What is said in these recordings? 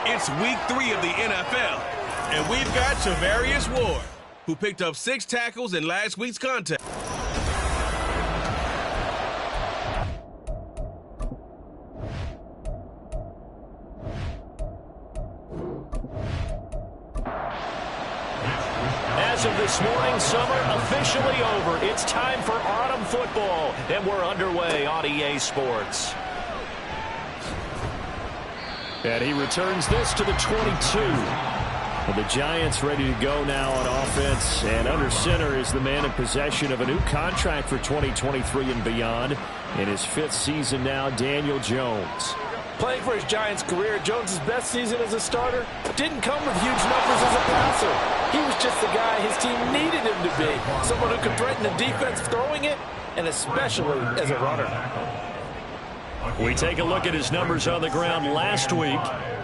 It's week 3 of the NFL, and we've got Charvarius Ward, who picked up 6 tackles in last week's contest. As of this morning, summer officially over. It's time for autumn football, and we're underway on EA Sports. And he returns this to the 22. Well, the Giants ready to go now on offense, and under center is the man in possession of a new contract for 2023 and beyond. In his 5th season now, Daniel Jones. Playing for his Giants career, Jones' best season as a starter didn't come with huge numbers as a passer. He was just the guy his team needed him to be, someone who could threaten the defense throwing it, and especially as a runner. We take a look at his numbers on the ground last week.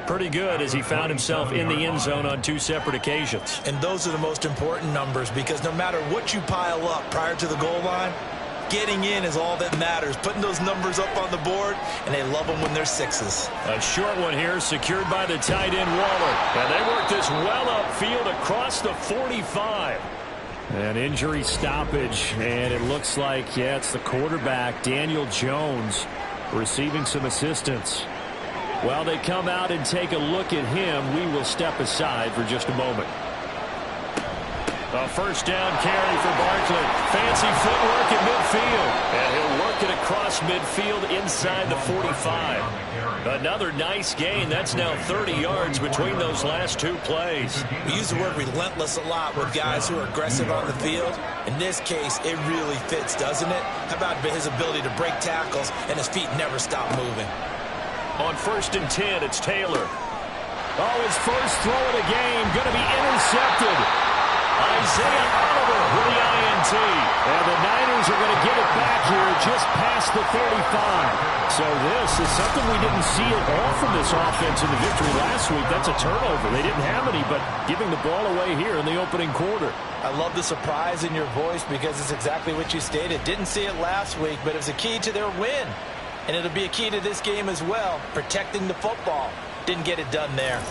Pretty good as he found himself in the end zone on 2 separate occasions. And those are the most important numbers because no matter what you pile up prior to the goal line, getting in is all that matters. Putting those numbers up on the board, and they love them when they're 6s. A short one here secured by the tight end Waller. And they work this well upfield across the 45. An injury stoppage, and it looks like, it's the quarterback, Daniel Jones, receiving some assistance. While they come out and take a look at him, we will step aside for just a moment. A first down carry for Barkley. Fancy footwork at midfield. And he'll work it across midfield inside the 45. Another nice gain. That's now 30 yards between those last 2 plays. We use the word relentless a lot with guys who are aggressive on the field. In this case, it really fits, doesn't it? How about his ability to break tackles and his feet never stop moving? On 1st and 10, it's Taylor. Oh, his first throw of the game going to be intercepted. Isaiah Oliver with the INT. And the Niners are going to get it back here just past the 35. So this is something we didn't see at all from this offense in the victory last week. That's a turnover. They didn't have any, but giving the ball away here in the opening quarter. I love the surprise in your voice because it's exactly what you stated. Didn't see it last week, but it was a key to their win. And it'll be a key to this game as well, protecting the football. Didn't get it done there.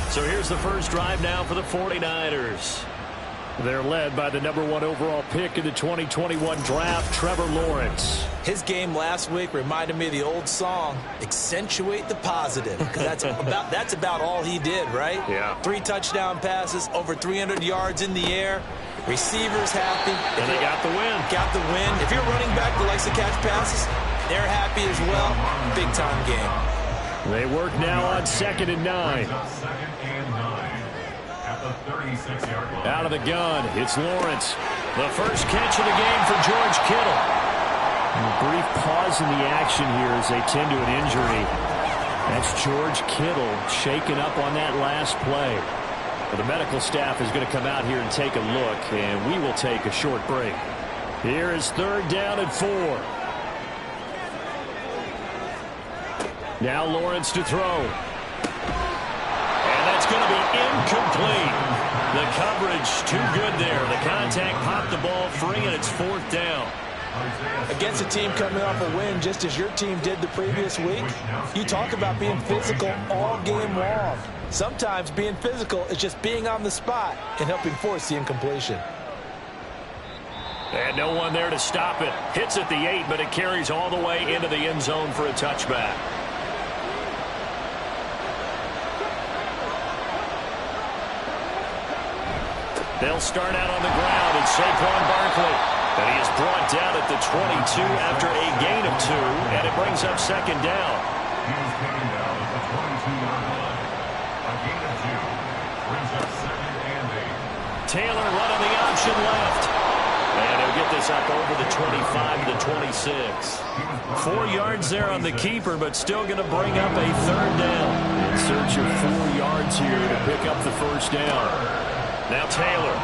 So here's the first drive now for the 49ers. They're led by the #1 overall pick in the 2021 draft, Trevor Lawrence. His game last week reminded me of the old song, Accentuate the Positive. Because that's about all he did, right? Yeah. 3 touchdown passes, over 300 yards in the air. Receivers happy. And they got the win. Got the win. If you're running back that likes to catch passes, they're happy as well. Big-time game. They work now on 2nd and 9. Out of the gun, it's Lawrence. The first catch of the game for George Kittle. A brief pause in the action here as they tend to an injury. That's George Kittle shaken up on that last play. Well, the medical staff is going to come out here and take a look, and we will take a short break. Here is 3rd down and 4. Now Lawrence to throw. And that's going to be incomplete. The coverage too good there. The contact popped the ball free, and it's 4th down. Against a team coming off a win just as your team did the previous week, you talk about being physical all game long. Sometimes being physical is just being on the spot and helping force the incompletion. And no one there to stop it. Hits at the 8, but it carries all the way into the end zone for a touchback. They'll start out on the ground, and Saquon Barkley. And he is brought down at the 22 after a gain of 2, and it brings up 2nd down. Taylor running the option left. And he'll get this up over the 25 to the 26. 4 yards there on the keeper, but still going to bring up a 3rd down. In search of 4 yards here to pick up the first down. Now Taylor.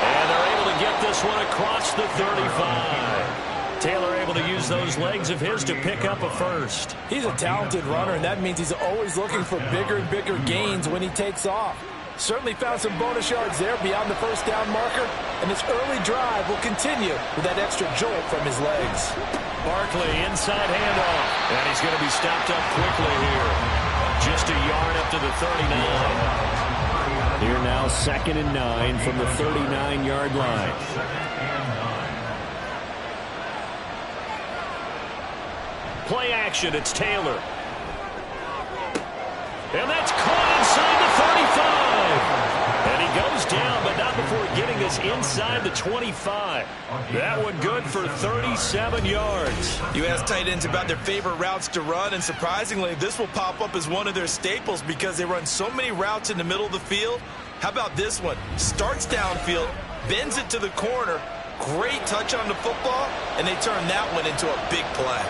And they're able to get this one across the 35. Taylor able to use those legs of his to pick up a first. He's a talented runner, and that means he's always looking for bigger and bigger gains when he takes off. Certainly found some bonus yards there beyond the first down marker, and this early drive will continue with that extra jolt from his legs. Barkley inside handoff, and he's going to be stopped up quickly here. Just a yard up to the 39. Here now 2nd and 9 from the 39-yard line. Play action, it's Taylor. And that's caught inside the 35. And he goes down, but not before getting this inside the 25. That one good for 37 yards. You ask tight ends about their favorite routes to run, and surprisingly, this will pop up as one of their staples because they run so many routes in the middle of the field. How about this one? Starts downfield, bends it to the corner, great touch on the football, and they turn that one into a big play.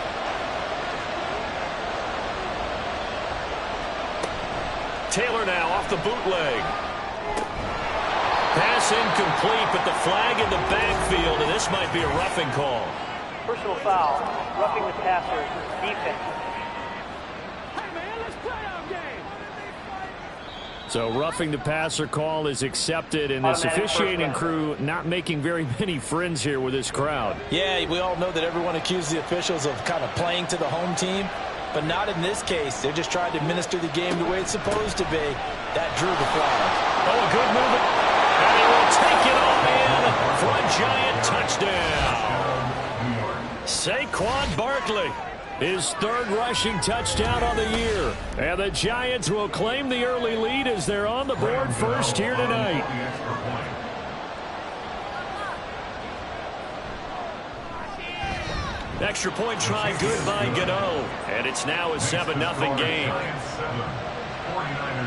Taylor now off the bootleg. Pass incomplete, but the flag in the backfield, and this might be a roughing call. Personal foul, roughing the passer, defense. So roughing the passer call is accepted, and this officiating crew not making very many friends here with this crowd. Yeah, we all know that everyone accuses the officials of kind of playing to the home team, but not in this case. They're just trying to administer the game the way it's supposed to be. That drew the flag. Oh, a good movement. And he will take it all in for a Giant touchdown. Saquon Barkley, his 3rd rushing touchdown on the year. And the Giants will claim the early lead as they're on the board first here tonight. Extra point try good by Gano. And it's now a 7-0 game.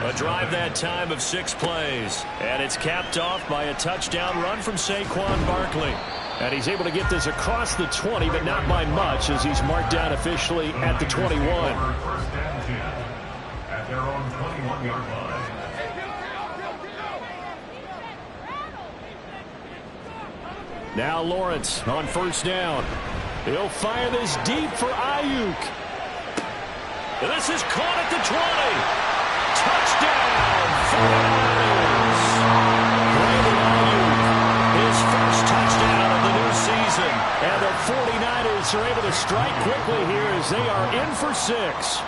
A drive that time of 6 plays. And it's capped off by a touchdown run from Saquon Barkley. And he's able to get this across the 20, but not by much, as he's marked down officially at the 21. At their own 21-yard line. Now Lawrence on 1st down. He'll fire this deep for Ayuk. And this is caught at the 20. Touchdown, 49ers. Brandon Ayuk, his first touchdown of the new season. And the 49ers are able to strike quickly here as they are in for 6.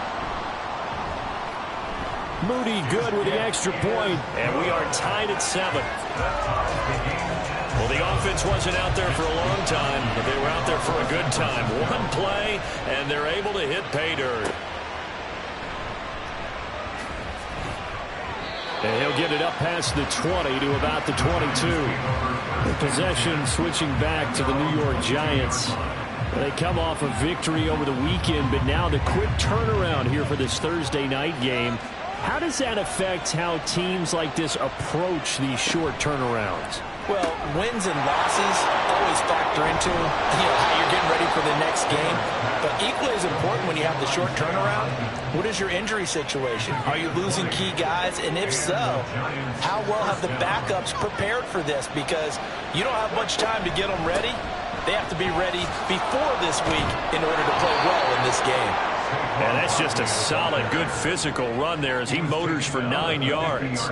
Moody good with the extra point, and we are tied at 7. Well, the offense wasn't out there for a long time, but they were out there for a good time. One play, and they're able to hit pay dirt. And he'll get it up past the 20 to about the 22. The possession switching back to the New York Giants. They come off a victory over the weekend, but now the quick turnaround here for this Thursday night game. How does that affect how teams like this approach these short turnarounds? Well, wins and losses always factor into how you're getting ready for the next game. But equally as important when you have the short turnaround, what is your injury situation? Are you losing key guys? And if so, how well have the backups prepared for this? Because you don't have much time to get them ready. They have to be ready before this week in order to play well in this game. And that's just a solid, good physical run there as he motors for 9 yards.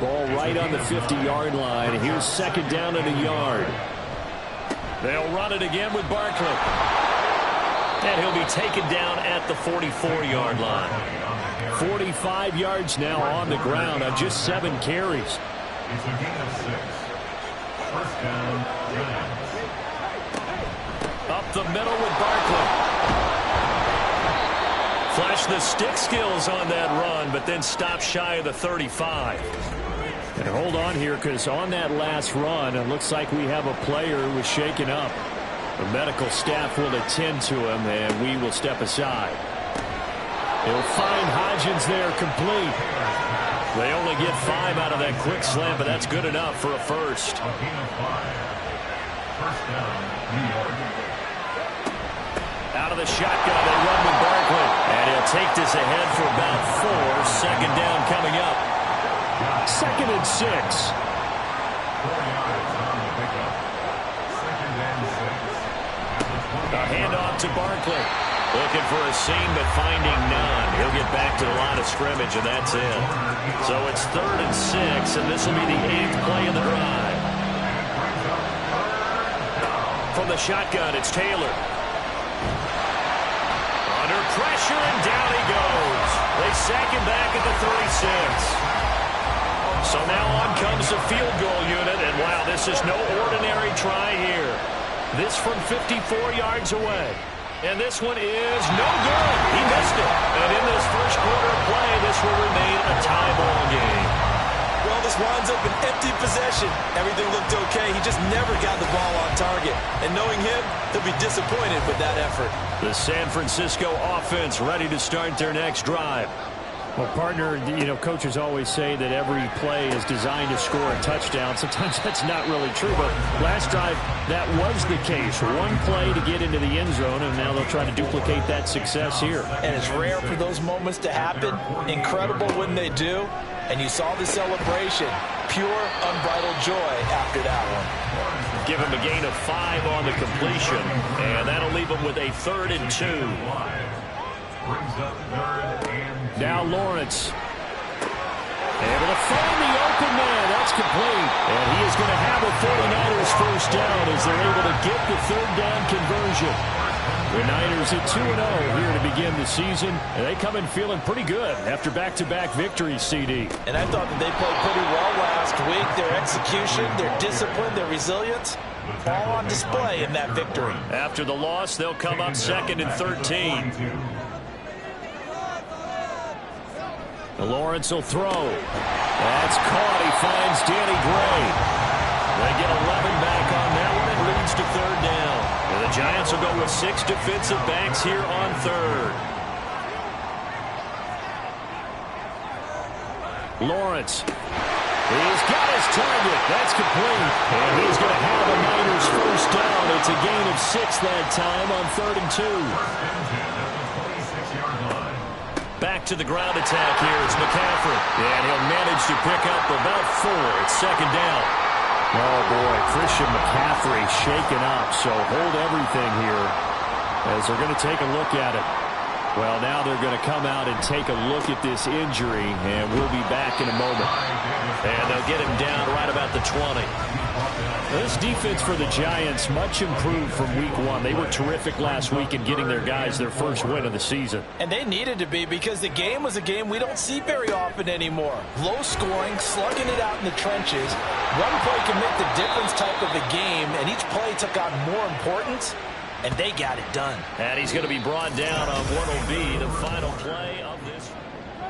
Ball right on the 50-yard line. Here's 2nd down and a yard. They'll run it again with Barkley. And he'll be taken down at the 44-yard line. 45 yards now on the ground on just 7 carries. It's a gain of 6. 1st down, Giants. Up the middle with Barkley. Flash the stick skills on that run, but then stop shy of the 35. And hold on here, because on that last run, it looks like we have a player who was shaken up. The medical staff will attend to him, and we will step aside. He'll find Hodgins there complete. They only get 5 out of that quick slant, but that's good enough for a first. A gain of 5. 1st down, New York. Out of the shotgun, they run with Barkley. And he'll take this ahead for about 4. 2nd down coming up. 2nd and 6. 4 yards on the pickup. 2nd and 6. A handoff to Barkley. Looking for a seam, but finding none. He'll get back to the line of scrimmage, and that's it. So it's 3rd and 6, and this will be the 8th play of the drive. From the shotgun, it's Taylor. Under pressure, and down he goes. They sack him back at the 36. So now on comes the field goal unit, and wow, this is no ordinary try here. This from 54 yards away. And this one is no good. He missed it. And in this first quarter of play, this will remain a tie ball game. Well, this winds up an empty possession. Everything looked okay. He just never got the ball on target. And knowing him, he'll be disappointed with that effort. The San Francisco offense ready to start their next drive. Well, partner, coaches always say that every play is designed to score a touchdown. Sometimes that's not really true, but last drive, that was the case. One play to get into the end zone, and now they'll try to duplicate that success here. And it's rare for those moments to happen. Incredible when they do. And you saw the celebration. Pure, unbridled joy after that one. Give him a gain of 5 on the completion, and that'll leave him with a 3rd and 2. Now Lawrence. Able to find the open man. That's complete. And he is going to have a 49ers first down as they're able to get the 3rd down conversion. The Niners at 2-0 here to begin the season. And they come in feeling pretty good after back-to-back victories, CD. And I thought that they played pretty well last week. Their execution, their discipline, their resilience, all on display in that victory. After the loss, they'll come up 2nd and 13. Lawrence will throw. That's caught. He finds Danny Gray. They get 11 back on that one. It leads to 3rd down. And the Giants will go with 6 defensive backs here on 3rd. Lawrence. He's got his target. That's complete. And he's going to have a Niners first down. It's a gain of 6 that time on 3rd and 2. Back to the ground attack here. It's McCaffrey. And he'll manage to pick up about 4. It's 2nd down. Oh, boy. Christian McCaffrey shaken up. So hold everything here as they're going to take a look at it. Well, now they're going to come out and take a look at this injury, and we'll be back in a moment. And they'll get him down right about the 20. This defense for the Giants, much improved from week 1. They were terrific last week in getting their guys their first win of the season. And they needed to be because the game was a game we don't see very often anymore. Low scoring, slugging it out in the trenches. One play can make the difference type of the game, and each play took on more importance, and they got it done. And he's going to be brought down on what will be the final play of this.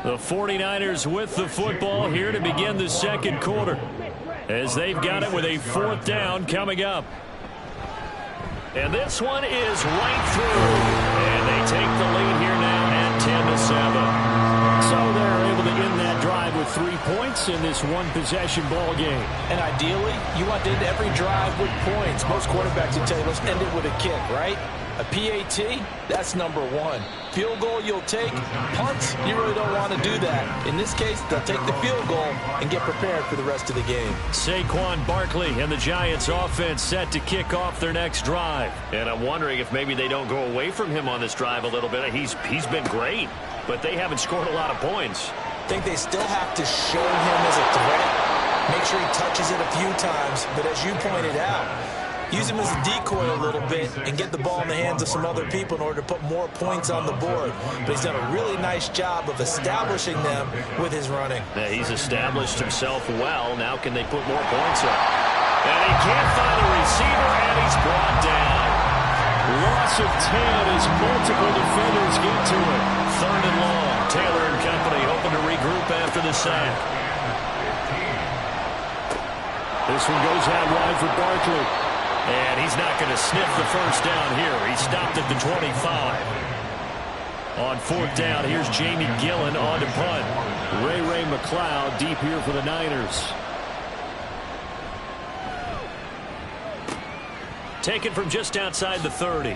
The 49ers with the football here to begin the second quarter, as they've got it with a 4th down coming up. And this one is right through. And they take the lead here now at 10-7. So they're able to end that drive with 3 points in this one-possession ball game. And ideally, you want to end every drive with points. Most quarterbacks would tell you, let's end it with a kick, right? A PAT, that's number 1. Field goal you'll take. Punts, you really don't want to do that. In this case, they'll take the field goal and get prepared for the rest of the game. Saquon Barkley and the Giants offense set to kick off their next drive. And I'm wondering if maybe they don't go away from him on this drive a little bit. He's been great, but they haven't scored a lot of points. I think they still have to show him as a threat. Make sure he touches it a few times. But as you pointed out, use him as a decoy a little bit and get the ball in the hands of some other people in order to put more points on the board. But he's done a really nice job of establishing them with his running. Yeah, he's established himself well. Now can they put more points up? And he can't find a receiver, and he's brought down. Loss of 10 as multiple defenders get to it. 3rd and long. Taylor and company hoping to regroup after the sack. This one goes out wide for Barkley. And he's not going to sniff the first down here. He stopped at the 25. On 4th down, here's Jamie Gillen on to punt. Ray McCloud deep here for the Niners. Taken from just outside the 30.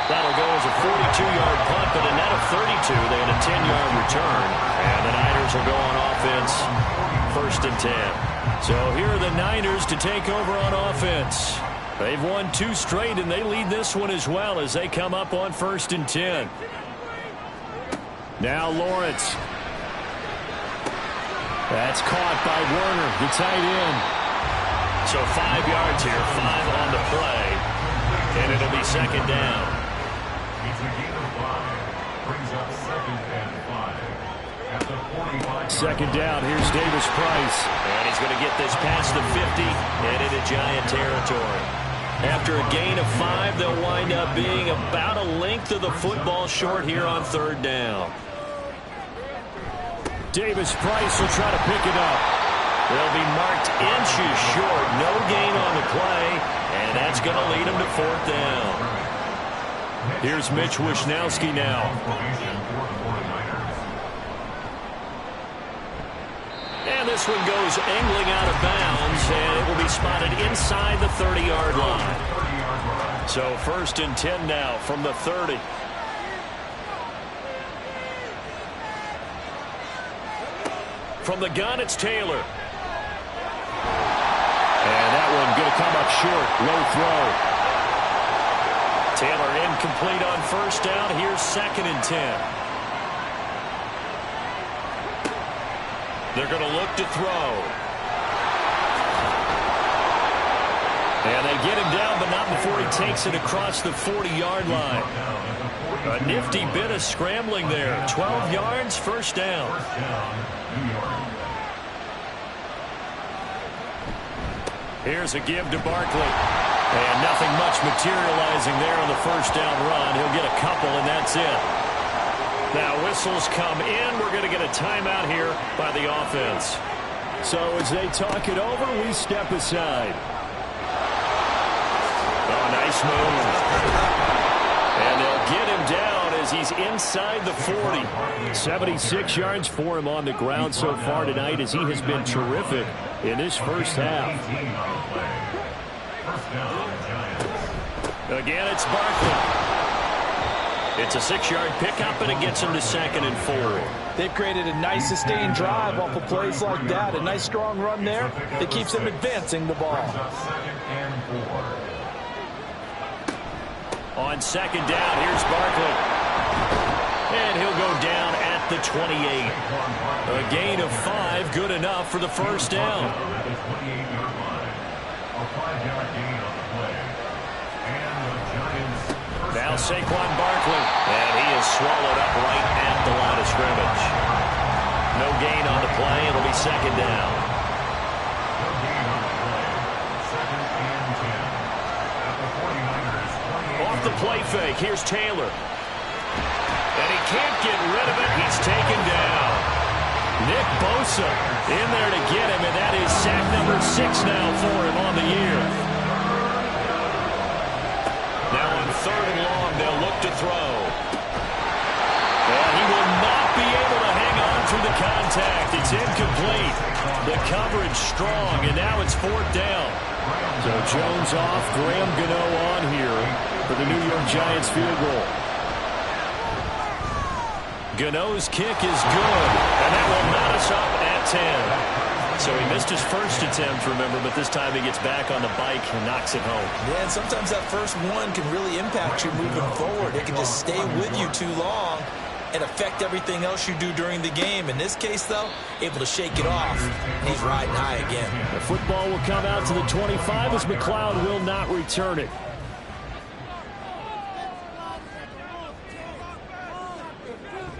That'll go as a 42-yard punt, but a net of 32. They had a 10-yard return. And the Niners will go on offense 1st and 10. So here are the Niners to take over on offense. They've won 2 straight, and they lead this one as well as they come up on 1st and 10. Now Lawrence. That's caught by Werner, the tight end. So 5 yards here, 5 on the play, and it'll be 2nd down. It's a gain of 5. Brings up 2nd and 5. At the 45. 2nd down, here's Davis Price. And he's going to get this past the 50 and into Giant territory. After a gain of 5, they'll wind up being about a length of the football short here on 3rd down. Davis Price will try to pick it up. They'll be marked inches short. No gain on the play, and that's going to lead them to 4th down. Here's Mitch Wishnowsky now. And this one goes angling out of bounds, and it will be spotted inside the 30-yard line. So 1st and 10 now from the 30. From the gun, it's Taylor. And that one going to come up short. Low throw. Taylor incomplete on 1st down. Here's 2nd and 10. They're going to look to throw. And they get him down, but not before he takes it across the 40-yard line. A nifty bit of scrambling there. 12 yards, 1st down. Here's a give to Barkley. And nothing much materializing there on the 1st down run. He'll get a couple, and that's it. Now whistles come in. We're going to get a timeout here by the offense. So as they talk it over, we step aside. Oh, nice move. And they'll get him down as he's inside the 40. 76 yards for him on the ground so far tonight as he has been terrific in this 1st half. Again, it's Barkley. It's a 6-yard pickup, and it gets him to 2nd and 4. They've created a nice sustained drive off of plays like that. A nice strong run there that keeps them advancing the ball. On 2nd down, here's Barkley. And he'll go down at the 28. A gain of 5, good enough for the 1st down. Now Saquon Barkley. And he is swallowed up right at the line of scrimmage. No gain on the play. It'll be 2nd down. Off the play fake, here's Taylor. And he can't get rid of it. He's taken down. Nick Bosa in there to get him, and that is sack number 6 now for him on the year. Now on 3rd and long, they'll look to throw. And he will not be able to hang on through the contact. It's incomplete. The coverage strong, and now it's 4th down. So Jones off, Graham Gano on here for the New York Giants field goal. Gano's kick is good, and that will knot us up at 10. So he missed his 1st attempt, remember, but this time he gets back on the bike and knocks it home. Yeah, and sometimes that first one can really impact you moving forward. It can just stay with you too long and affect everything else you do during the game. In this case, though, able to shake it off. He's riding high again. The football will come out to the 25 as McLeod will not return it.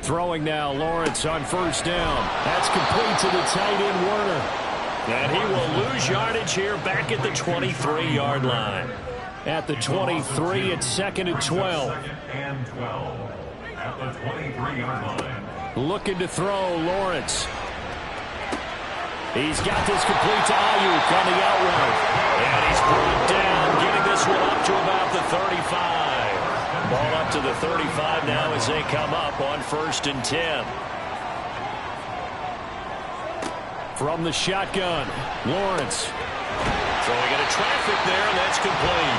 Throwing now, Lawrence on 1st down. That's complete to the tight end, Werner. And he will lose yardage here back at the 23-yard line. At the 23, it's 2nd and 12. At the 23-yard line. Looking to throw, Lawrence. He's got this complete to Ayuk on the out route. And he's brought down, getting this one up to about the 35. Ball up to the 35 now as they come up on 1st and 10. From the shotgun, Lawrence. Throwing into traffic there, and that's complete.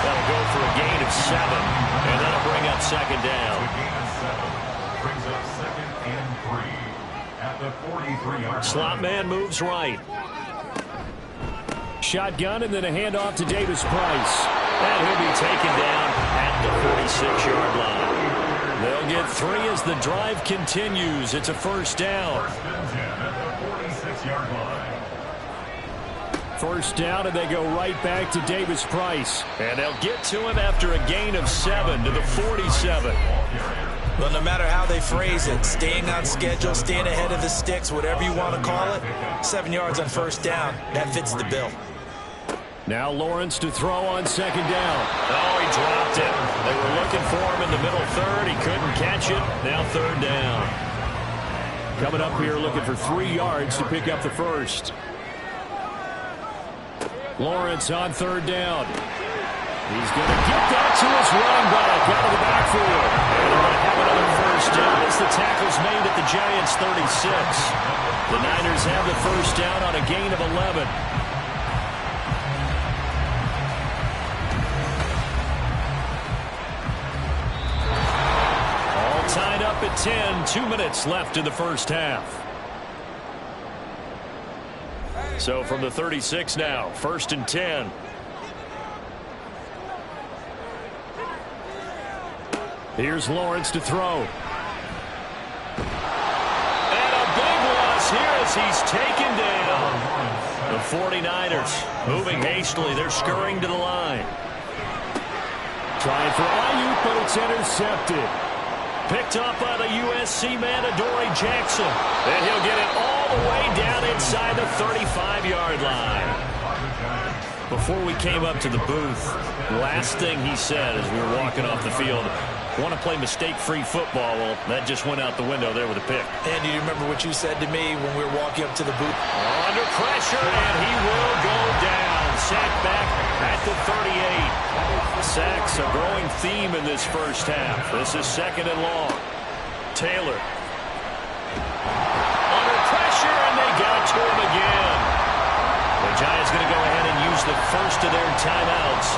That'll go for a gain of 7, and that'll bring up 2nd down. Brings up 2nd and 3 at the 43-yard line. Slot man moves right. Shotgun and then a handoff to Davis Price. And he'll be taken down at the 46-yard line. They'll get 3 as the drive continues. It's a first down. First and 10 at the 46-yard line. First down, and they go right back to Davis Price. And they'll get to him after a gain of 7 to the 47. Well, no matter how they phrase it, staying on schedule, staying ahead of the sticks, whatever you want to call it, 7 yards on first down, that fits the bill. Now Lawrence to throw on second down. Oh, he dropped it. They were looking for him in the middle third. He couldn't catch it. Now third down. Coming up here looking for 3 yards to pick up the first. Lawrence on third down. He's going to get that to his running back out of the backfield. And they're going to have another first down as the tackle's made at the Giants' 36. The Niners have the first down on a gain of 11. All tied up at 10. 2 minutes left in the first half. So from the 36 now, first and 10. Here's Lawrence to throw. And a big loss here as he's taken down. The 49ers moving hastily. They're scurrying to the line. Trying for Ayuk, but it's intercepted. Picked up by the USC man, Adoree Jackson. And he'll get it all the way down inside the 35-yard line. Before we came up to the booth, last thing he said as we were walking off the field, want to play mistake-free football. Well, that just went out the window there with a pick. And do you remember what you said to me when we were walking up to the booth? Under pressure, and he will go down. Sacked back at the 38. Sacks a growing theme in this first half. This is second and long. Taylor. Under pressure, and they got to him again. The Giants going to go ahead and use the first of their timeouts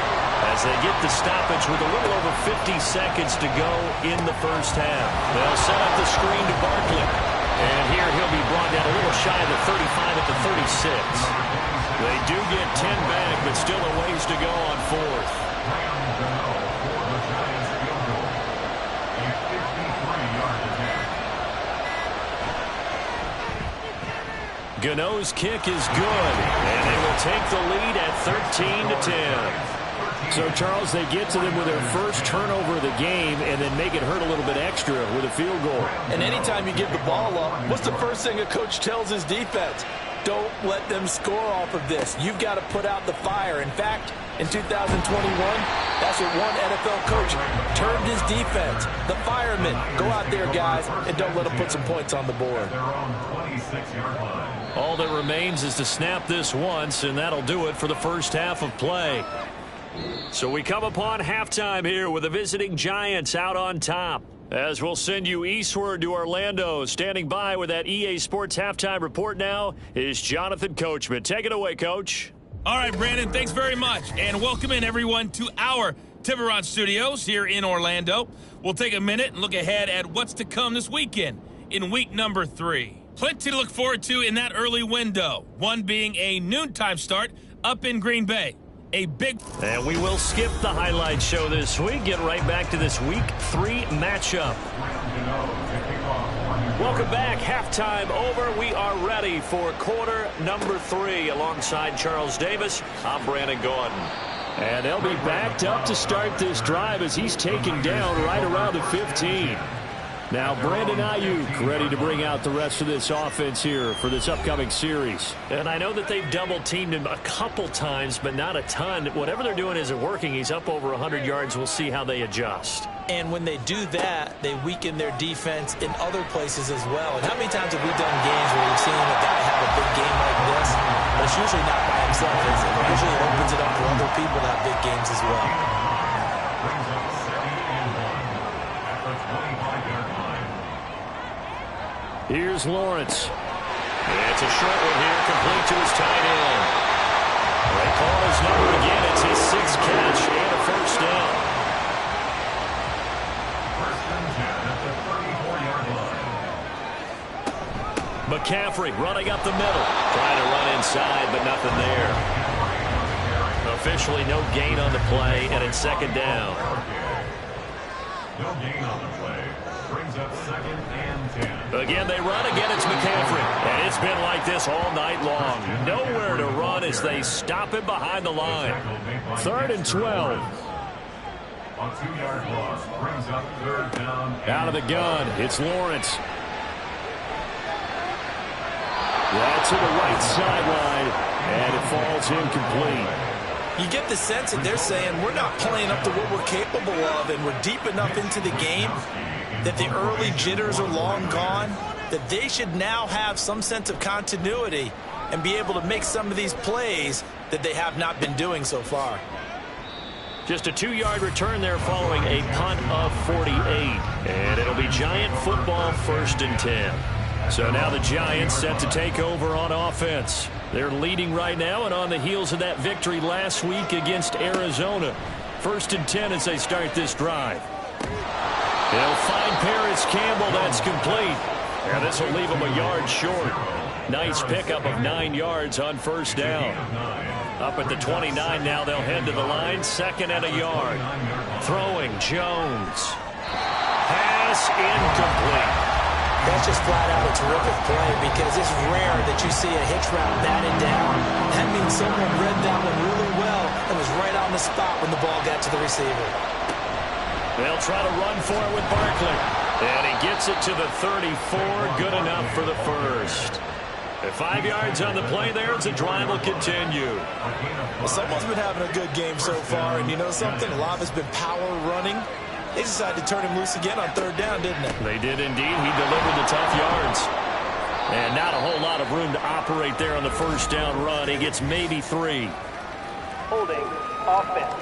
as they get the stoppage with a little over 50 seconds to go in the first half. They'll set up the screen to Barkley. And here he'll be brought down a little shy of the 35 at the 36. They do get 10 back, but still a ways to go on fourth. Gano's kick is good, and they will take the lead at 13-10. So, Charles, they get to them with their first turnover of the game and then make it hurt a little bit extra with a field goal. And anytime you give the ball up, what's the first thing a coach tells his defense? Don't let them score off of this. You've got to put out the fire. In fact, in 2021, that's what one NFL coach termed his defense. The firemen. Go out there, guys, and don't let them put some points on the board. All that remains is to snap this once, and that'll do it for the first half of play. So we come upon halftime here with the visiting Giants out on top. As we'll send you eastward to Orlando. Standing by with that EA Sports halftime report now is Jonathan Coachman. Take it away, Coach. All right, Brandon, thanks very much. And welcome in, everyone, to our Tiburon Studios here in Orlando. We'll take a minute and look ahead at what's to come this weekend in week number 3. Plenty to look forward to in that early window, one being a noontime start up in Green Bay. A big... And we will skip the highlight show this week. Get right back to this week 3 matchup. Welcome back. Halftime over. We are ready for quarter number 3. Alongside Charles Davis, I'm Brandon Gordon. And they'll be backed up to start this drive as he's taken down right around the 15. Now Brandon Ayuk ready to bring out the rest of this offense here for this upcoming series. And I know that they've double-teamed him a couple times, but not a ton. Whatever they're doing isn't working. He's up over 100 yards. We'll see how they adjust. And when they do that, they weaken their defense in other places as well. And how many times have we done games where we've seen a guy have a big game like this, but it's usually not by himself, is it? Usually it opens it up for other people to have big games as well. Here's Lawrence. It's a short one here, complete to his tight end. They call his number again. It's his 6th catch and a first down. First and 10 at the 34-yard line. McCaffrey running up the middle. Trying to run inside, but nothing there. Officially no gain on the play, and it's second down. No gain on the play. Brings up 2nd and 10. Again, they run. Again, it's McCaffrey. And it's been like this all night long. Nowhere to run as they stop him behind the line. 3rd and 12. A 2-yard loss brings up 3rd down. Out of the gun, it's Lawrence. That's to the right sideline, and it falls incomplete. You get the sense that they're saying we're not playing up to what we're capable of, and we're deep enough into the game that the early jitters are long gone, that they should now have some sense of continuity and be able to make some of these plays that they have not been doing so far. Just a 2-yard return there following a punt of 48. And it'll be Giant football, 1st and 10. So now the Giants set to take over on offense. They're leading right now and on the heels of that victory last week against Arizona. 1st and 10 as they start this drive. They'll find Paris Campbell. That's complete. And this will leave them a yard short. Nice pickup of 9 yards on 1st down. Up at the 29 now, they'll head to the line. 2nd and a yard. Throwing Jones. Pass incomplete. That's just flat out a terrific play because it's rare that you see a hitch route batted down. That means someone read that one really well and was right on the spot when the ball got to the receiver. They'll try to run for it with Barkley. And he gets it to the 34. Good enough for the first. At 5 yards on the play there, the drive will continue. Well, someone's been having a good game so far, and you know something? A lot has been power running. They decided to turn him loose again on 3rd down, didn't they? They did indeed. He delivered the tough yards. And not a whole lot of room to operate there on the 1st down run. He gets maybe 3. Holding offense.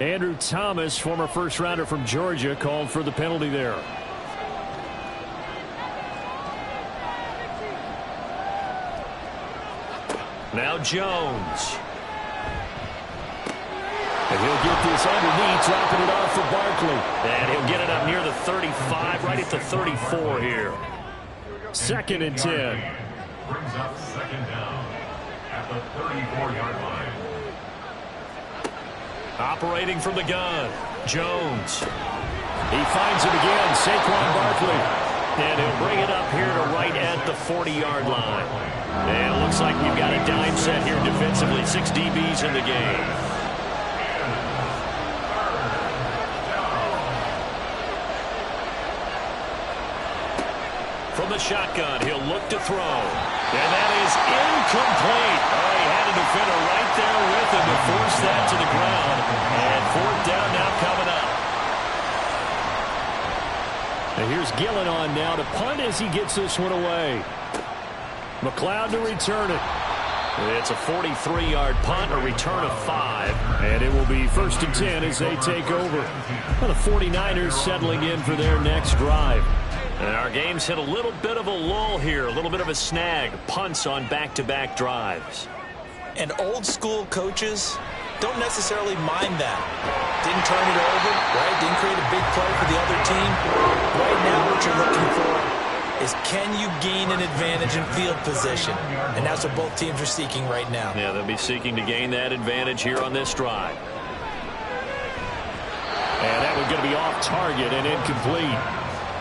Andrew Thomas, former first-rounder from Georgia, called for the penalty there. Now Jones. And he'll get this underneath, dropping it off for Barkley. And he'll get it up near the 35, right at the 34 here. 2nd and 10. Brings up 2nd down at the 34-yard line. Operating from the gun, Jones. He finds it again, Saquon Barkley. And he'll bring it up here to right at the 40-yard line. And it looks like we've got a dime set here defensively. 6 DBs in the game. From the shotgun, he'll look to throw. And that is incomplete. Oh, he had a defender right there with him to force that to the ground. And 4th down now coming up. And here's Gillen on now to punt as he gets this one away. McLeod to return it. It's a 43-yard punt, a return of 5. And it will be 1st and 10 as they take over. Well, the 49ers settling in for their next drive. And our game's hit a little bit of a lull here, a little bit of a snag. Punts on back-to-back drives. And old-school coaches don't necessarily mind that. Didn't turn it over, right? Didn't create a big play for the other team. Right now what you're looking for is can you gain an advantage in field position? And that's what both teams are seeking right now. Yeah, they'll be seeking to gain that advantage here on this drive. And that one's going to be off target and incomplete.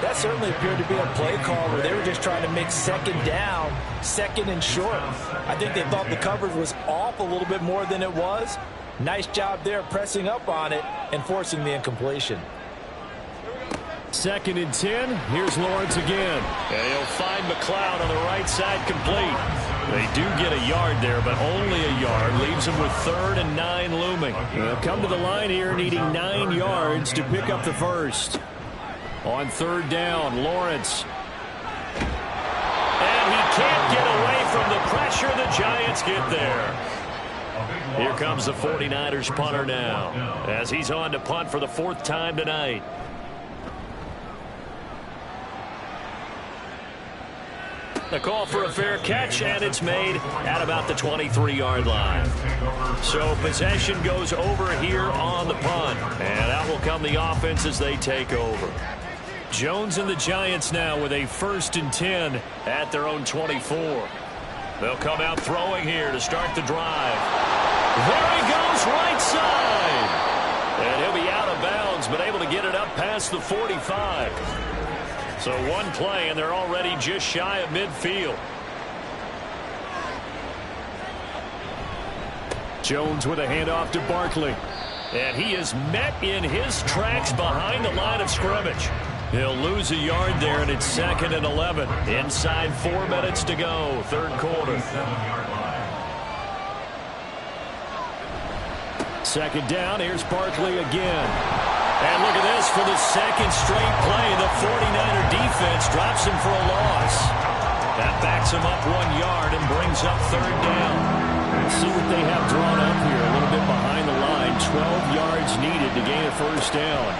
That certainly appeared to be a play call where they were just trying to make 2nd down, 2nd and short. I think they thought the coverage was off a little bit more than it was. Nice job there pressing up on it and forcing the incompletion. 2nd and 10. Here's Lawrence again. And he'll find McLeod on the right side complete. They do get a yard there, but only a yard. Leaves them with 3rd and 9 looming. They'll come to the line here needing 9 yards to pick up the first. On 3rd down, Lawrence. And he can't get away from the pressure. The Giants get there. Here comes the 49ers punter now, as he's on to punt for the 4th time tonight. The call for a fair catch, and it's made at about the 23-yard line. So possession goes over here on the punt, and out will come the offense as they take over. Jones and the Giants now with a 1st and 10 at their own 24. They'll come out throwing here to start the drive. There he goes, right side. And he'll be out of bounds, but able to get it up past the 45. So one play, and they're already just shy of midfield. Jones with a handoff to Barkley. And he is met in his tracks behind the line of scrimmage. He'll lose a yard there, and it's 2nd and 11. Inside 4 minutes to go, third quarter. Second down, here's Barkley again. And look at this, for the second straight play, the 49er defense drops him for a loss. That backs him up 1 yard and brings up third down. Let's see what they have drawn up here, a little bit behind the line. 12 yards needed to gain a first down.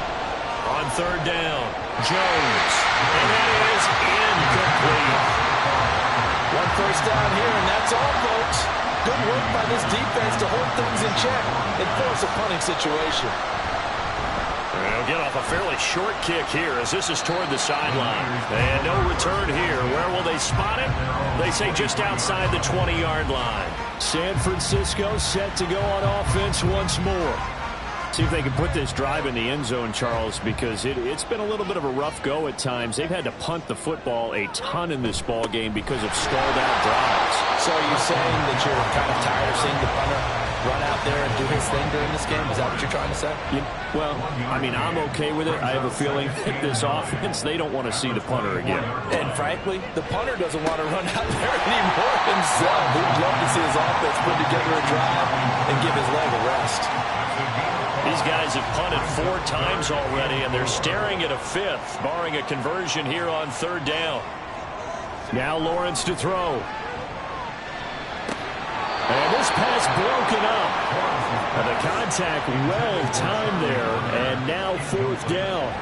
On third down, Jones. And that is incomplete. 1 first down here, and that's all, folks. Good work by this defense to hold things in check and force a punting situation. They'll get off a fairly short kick here as this is toward the sideline. And no return here. Where will they spot it? They say just outside the 20-yard line. San Francisco set to go on offense once more. See if they can put this drive in the end zone, Charles, because it's been a little bit of a rough go at times. They've had to punt the football a ton in this ball game because of stalled-out drives. So are you saying that you're kind of tired of seeing the punter run out there and do his thing during this game? Is that what you're trying to say? Well, I mean, I'm okay with it. I have a feeling that this offense, they don't want to see the punter again. And frankly, the punter doesn't want to run out there anymore himself. He'd love to see his offense put together a drive and give his leg a rest. These guys have punted 4 times already, and they're staring at a 5th, barring a conversion here on third down. Now Lawrence to throw. And this pass broken up. And the contact well timed there, and now 4th down.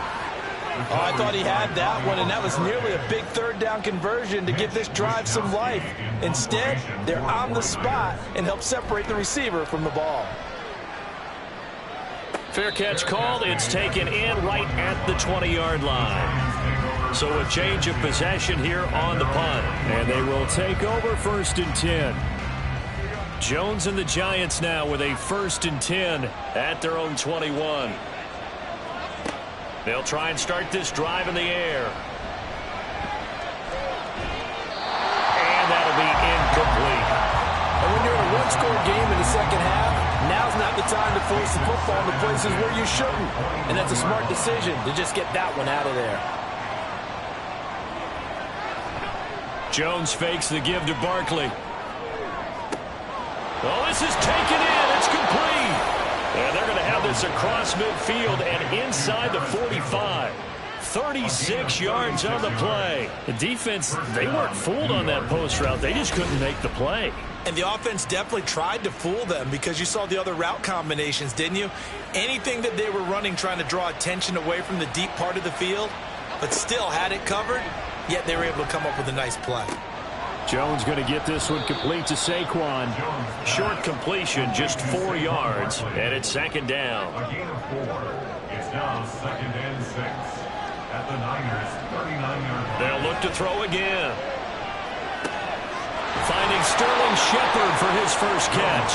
Oh, I thought he had that one, and that was nearly a big third down conversion to give this drive some life. Instead, they're on the spot and help separate the receiver from the ball. Fair catch called. It's taken in right at the 20-yard line. So a change of possession here on the punt. And they will take over 1st and 10. Jones and the Giants now with a 1st and 10 at their own 21. They'll try and start this drive in the air. And that'll be incomplete. And when you're in a one-score game in the second half, now's not the time to force the football in the places where you shouldn't. And that's a smart decision to just get that one out of there. Jones fakes the give to Barkley. Oh, this is taken in. It's complete. And they're going to have this across midfield and inside the 45. 36 yards on the play. The defense, they weren't fooled on that post route. They just couldn't make the play. And the offense definitely tried to fool them because you saw the other route combinations, didn't you? Anything that they were running trying to draw attention away from the deep part of the field, but still had it covered, yet they were able to come up with a nice play. Jones going to get this one complete to Saquon. Short completion, just 4 yards, and it's 2nd down. A gain of 4. It's now 2nd and 6 at the Niners' 39-yard line. They'll look to throw again. Finding Sterling Shepard for his first catch.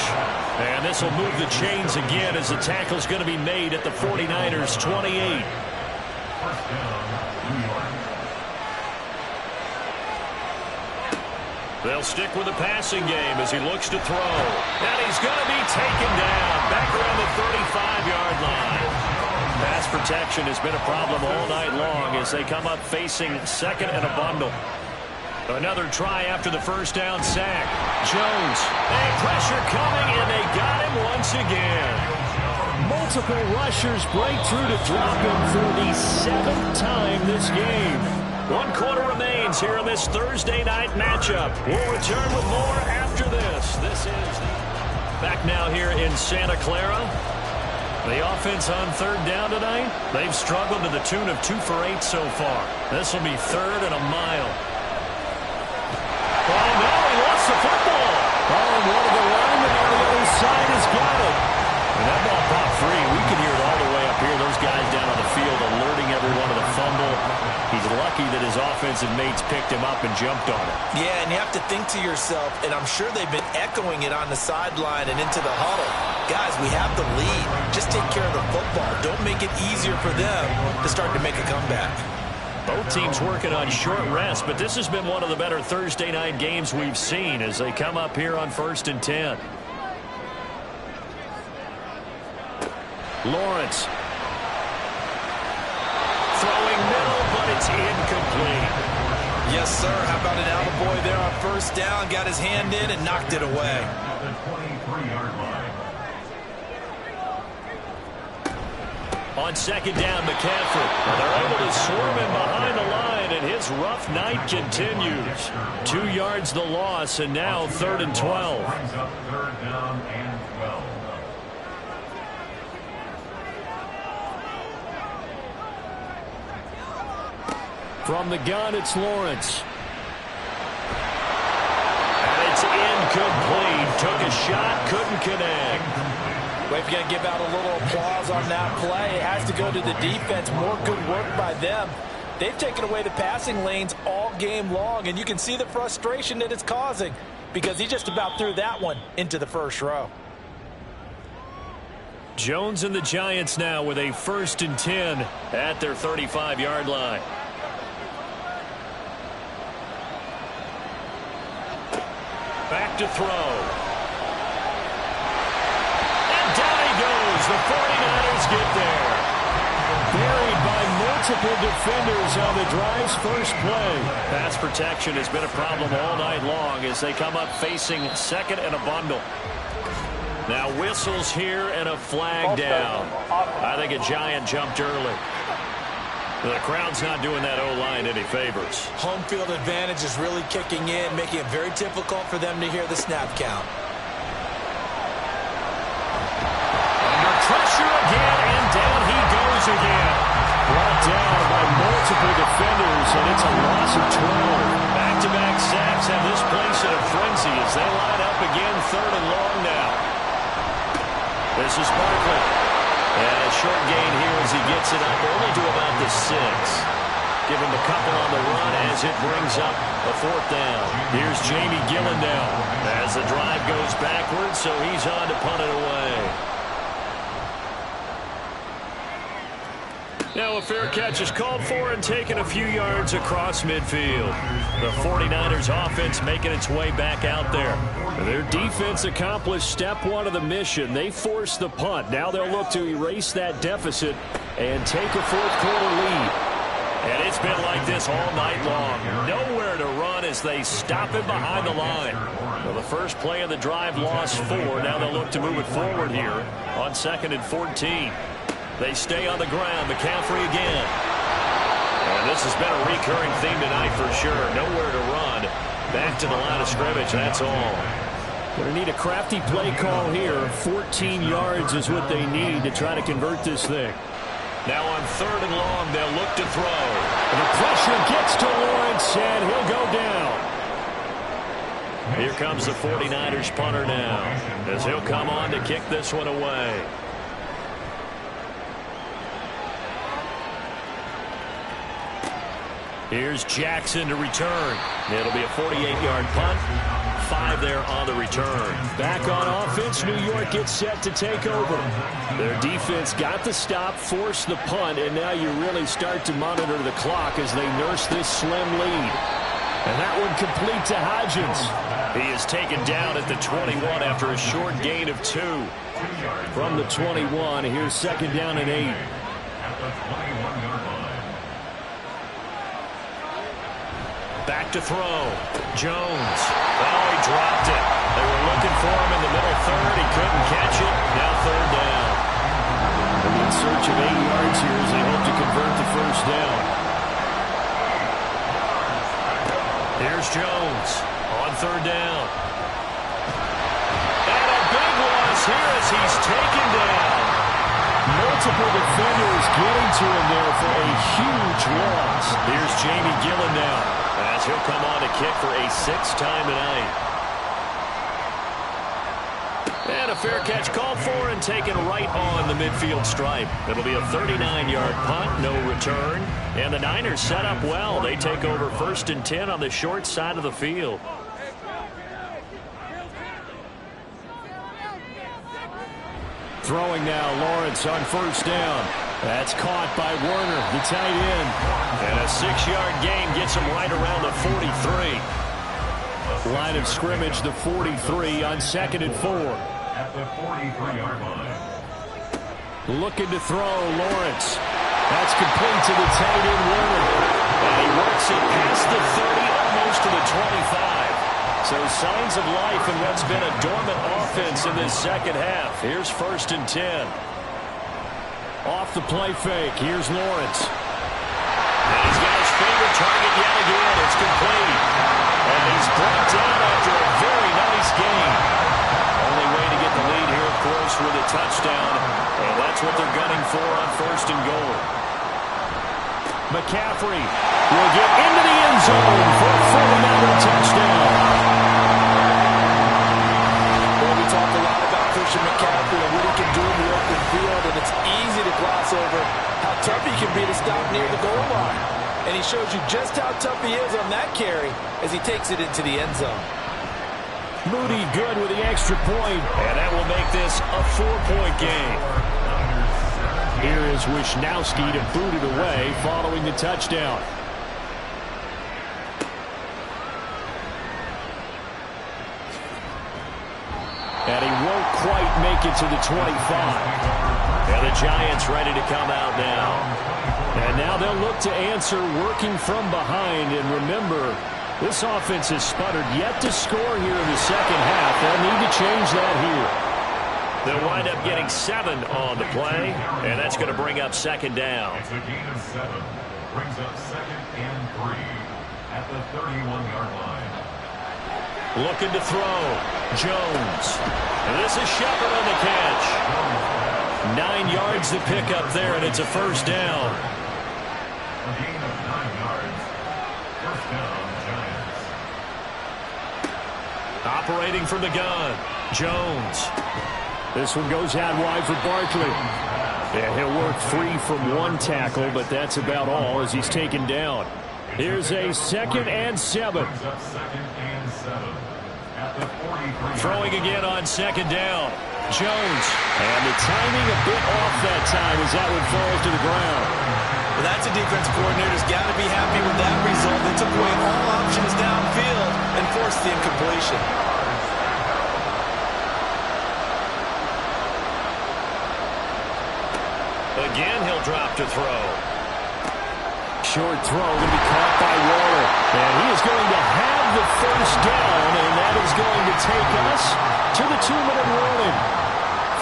And this will move the chains again as the tackle's going to be made at the 49ers' 28. First down, New York. They'll stick with the passing game as he looks to throw. And he's going to be taken down back around the 35-yard line. Pass protection has been a problem all night long as they come up facing 2nd and a bundle. Another try after the first down sack. Jones, and pressure coming, and they got him once again. Multiple rushers break through to drop him for the 7th time this game. 1 quarter remains here in this Thursday night matchup. We'll return with more after this. This is back now here in Santa Clara. The offense on third down tonight, they've struggled to the tune of 2 for 8 so far. This will be 3rd and a mile. Oh, no, he lost the football. Oh, and one of the linemen on the other side has got it. And that ball popped free. We can hear it all the way up here. Those guys down on the field, alerting everyone to the fumble. He's lucky that his offensive mates picked him up and jumped on it. Yeah, and you have to think to yourself, and I'm sure they've been echoing it on the sideline and into the huddle. Guys, we have the lead. Just take care of the football. Don't make it easier for them to start to make a comeback. Both teams working on short rest, but this has been one of the better Thursday night games we've seen as they come up here on 1st and 10. Lawrence. Throwing middle, but it's incomplete. Yes, sir. How about an attaboy there on 1st down? Got his hand in and knocked it away. At the 23-yard line. On 2nd down, McCaffrey. They're able to swarm him behind the line, and his rough night continues. 2 yards the loss, and now 3rd and 12. Brings up 3rd down and 12. From the gun, it's Lawrence. And it's incomplete. Took a shot, couldn't connect. We've got to give out a little applause on that play. It has to go to the defense. More good work by them. They've taken away the passing lanes all game long, and you can see the frustration that it's causing because he just about threw that one into the first row. Jones and the Giants now with a 1st and 10 at their 35-yard line. Back to throw. The 49ers get there. Buried by multiple defenders on the drive's first play. Pass protection has been a problem all night long as they come up facing 2nd and a bundle. Now whistles here and a flag down. I think a Giant jumped early. The crowd's not doing that O-line any favors. Home field advantage is really kicking in, making it very difficult for them to hear the snap count. Pressure again, and down he goes again. Brought down by multiple defenders, and it's a loss of 12. Back-to-back sacks have this place in a frenzy as they line up again 3rd and long now. This is Barkley. And a short gain here as he gets it up only to about the 6. Give him a couple on the run as it brings up a 4th down. Here's Jamie Gillen now as the drive goes backwards, so he's on to punt it away. Now a fair catch is called for and taken a few yards across midfield. The 49ers offense making its way back out there. Their defense accomplished step 1 of the mission. They forced the punt. Now they'll look to erase that deficit and take a 4th quarter lead. And it's been like this all night long. Nowhere to run as they stop him behind the line. Well, the first play of the drive lost 4. Now they'll look to move it forward here on 2nd and 14. They stay on the ground. McCaffrey again. And this has been a recurring theme tonight for sure. Nowhere to run. Back to the line of scrimmage. That's all. Going to need a crafty play call here. 14 yards is what they need to try to convert this thing. Now on 3rd and long, they'll look to throw. And the pressure gets to Lawrence, and he'll go down. Here comes the 49ers punter now as he'll come on to kick this one away. Here's Jackson to return. It'll be a 48-yard punt. 5 there on the return. Back on offense, New York gets set to take over. Their defense got the stop, forced the punt, and now you really start to monitor the clock as they nurse this slim lead. And that one complete to Hodgins. He is taken down at the 21 after a short gain of 2. From the 21, here's 2nd down and 8. At the 21-yard line. Back to throw. Jones. Oh, he dropped it. They were looking for him in the middle 3rd. He couldn't catch it. Now 3rd down. They're in search of 8 yards here as they hope to convert the 1st down. Here's Jones on 3rd down. And a big loss here as he's taken down. Multiple defenders getting to him there for a huge loss. Here's Jamie Gillen now as he'll come on to kick for a 6th time tonight. And a fair catch called for and taken right on the midfield stripe. It'll be a 39-yard punt, no return. And the Niners set up well. They take over 1st and 10 on the short side of the field. Throwing now, Lawrence on 1st down. That's caught by Werner, the tight end. And a 6-yard gain gets him right around the 43. Line of scrimmage, the 43 on 2nd and 4. At the 43-yard line. Looking to throw, Lawrence. That's complete to the tight end, Werner. And he works it past the 30, almost to the 25. So signs of life in what's been a dormant offense in this second half. Here's 1st and 10. Off the play fake. Here's Lawrence. And he's got his favorite target yet again. It's complete. And he's brought down after a very nice game. Only way to get the lead here, of course, with a touchdown. And that's what they're gunning for on 1st and goal. McCaffrey will get into the end zone for a 49er touchdown. Well, we talk a lot about Christian McCaffrey and what he can do in the open field, and it's easy to gloss over how tough he can be to stop near the goal line. And he shows you just how tough he is on that carry as he takes it into the end zone. Moody good with the extra point. And that will make this a 4-point game. Here is Wisnowski to boot it away following the touchdown. And he won't quite make it to the 25. And the Giants ready to come out now. And now they'll look to answer working from behind. And remember, this offense has sputtered yet to score here in the second half. They'll need to change that here. They'll wind up getting 7 on the play, and that's going to bring up 2nd down. It's a gain of 7. Brings up 2nd and 3 at the 31-yard line. Looking to throw. Jones. And this is Shepard on the catch. 9 yards to pick up there, and it's a 1st down. A gain of 9 yards. 1st down, Giants. Operating from the gun. Jones. This one goes out wide for Barkley. Yeah, he'll work free from one tackle, but that's about all as he's taken down. Here's a 2nd and 7. Brings up 2nd and 7 at the 43. Throwing again on 2nd down. Jones. And the timing a bit off that time as that one falls to the ground. Well, that's a defensive coordinator's got to be happy with that result. They took away all options downfield and forced the incompletion. Again, he'll drop to throw. Short throw going to be caught by Waller. And he is going to have the 1st down, and that is going to take us to the 2-minute warning.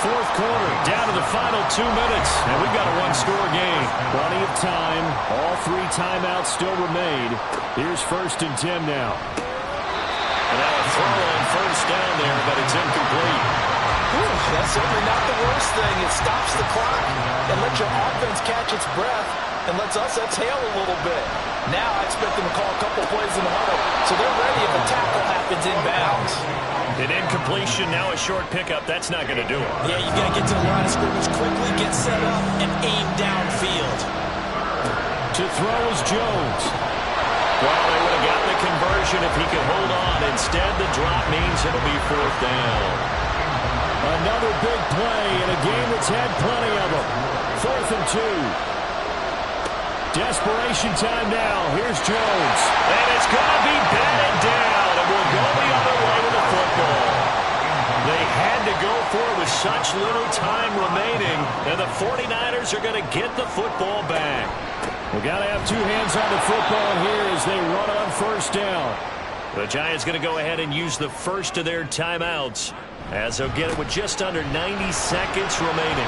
4th quarter, down to the final 2 minutes, and we've got a 1-score game. Plenty of time. All 3 timeouts still remain. Here's 1st and 10 now. And now a throw on 1st down there, but it's incomplete. That's certainly not the worst thing. It stops the clock and lets your offense catch its breath and lets us exhale a little bit. Now I expect them to call a couple plays in the huddle so they're ready if a tackle happens inbounds. An incompletion, now a short pickup. That's not going to do it. Yeah, you got to get to the line of scrimmage quickly, get set up, and aim downfield. To throw is Jones. Well, they would have gotten the conversion if he could hold on. Instead, the drop means it'll be 4th down. Another big play in a game that's had plenty of them. 4th and 2. Desperation time now. Here's Jones. And it's going to be batted down, and we'll go the other way to the football. They had to go for it with such little time remaining, and the 49ers are going to get the football back. We've got to have 2 hands on the football here as they run on 1st down. The Giants going to go ahead and use the first of their timeouts, as they'll get it with just under 90 seconds remaining.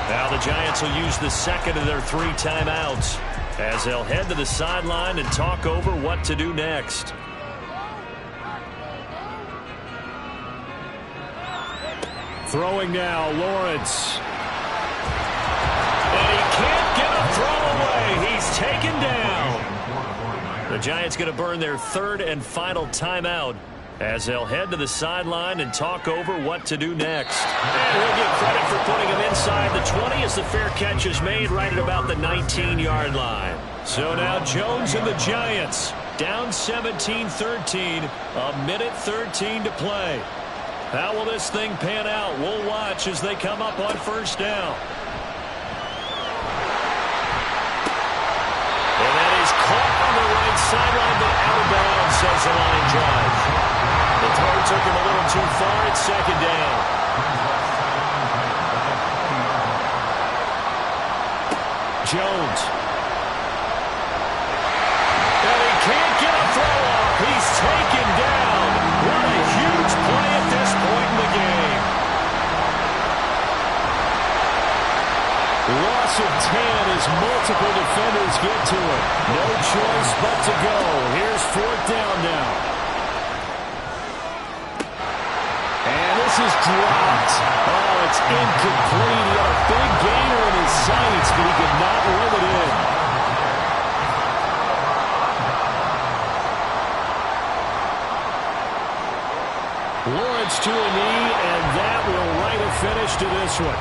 Now the Giants will use the 2nd of their 3 timeouts as they'll head to the sideline and talk over what to do next. Throwing now, Lawrence. And he can't get a throw away. He's taken down. The Giants going to burn their 3rd and final timeout as they'll head to the sideline and talk over what to do next. And he'll get credit for putting him inside the 20 as the fair catch is made right at about the 19-yard line. So now Jones and the Giants down 17-13, a minute 13 to play. How will this thing pan out? We'll watch as they come up on first down. And that is caught on the right sideline, but out of bounds, says the line drive. The throw took him a little too far at second down. Jones. And he can't get a throw off. He's taken down. What a huge play at this point in the game. Loss of 10 as multiple defenders get to it. No choice but to go. Here's fourth down now. And this is dropped. Oh, it's incomplete. He had a big gainer in his sights, but he could not reel it in. Lawrence to a knee, and that will write a finish to this one.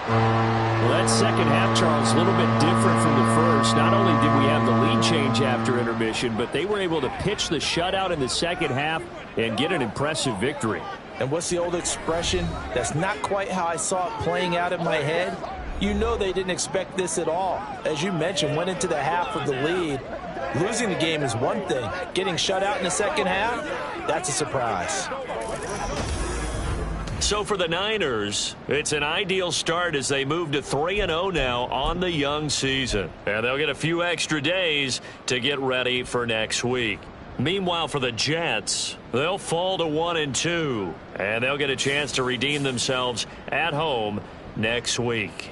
Well, that second half, Charles, a little bit different from the first. Not only did we have the lead change after intermission, but they were able to pitch the shutout in the second half and get an impressive victory. And what's the old expression? That's not quite how I saw it playing out in my head. You know they didn't expect this at all. As you mentioned, went into the half with the lead. Losing the game is one thing. Getting shut out in the second half, that's a surprise. So for the Niners, it's an ideal start as they move to 3-0 now on the young season. And they'll get a few extra days to get ready for next week. Meanwhile, for the Jets, they'll fall to 1-2. And they'll get a chance to redeem themselves at home next week.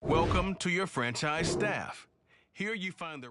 Welcome to your franchise staff. Here you find the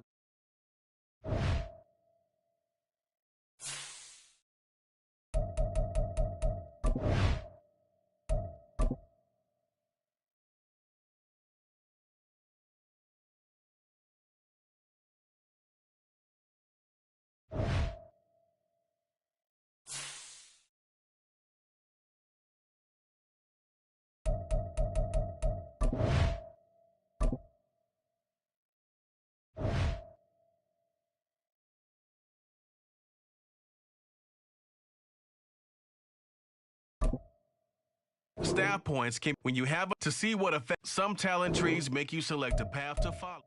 staff points can when you have to see what effect some talent trees make you select a path to follow.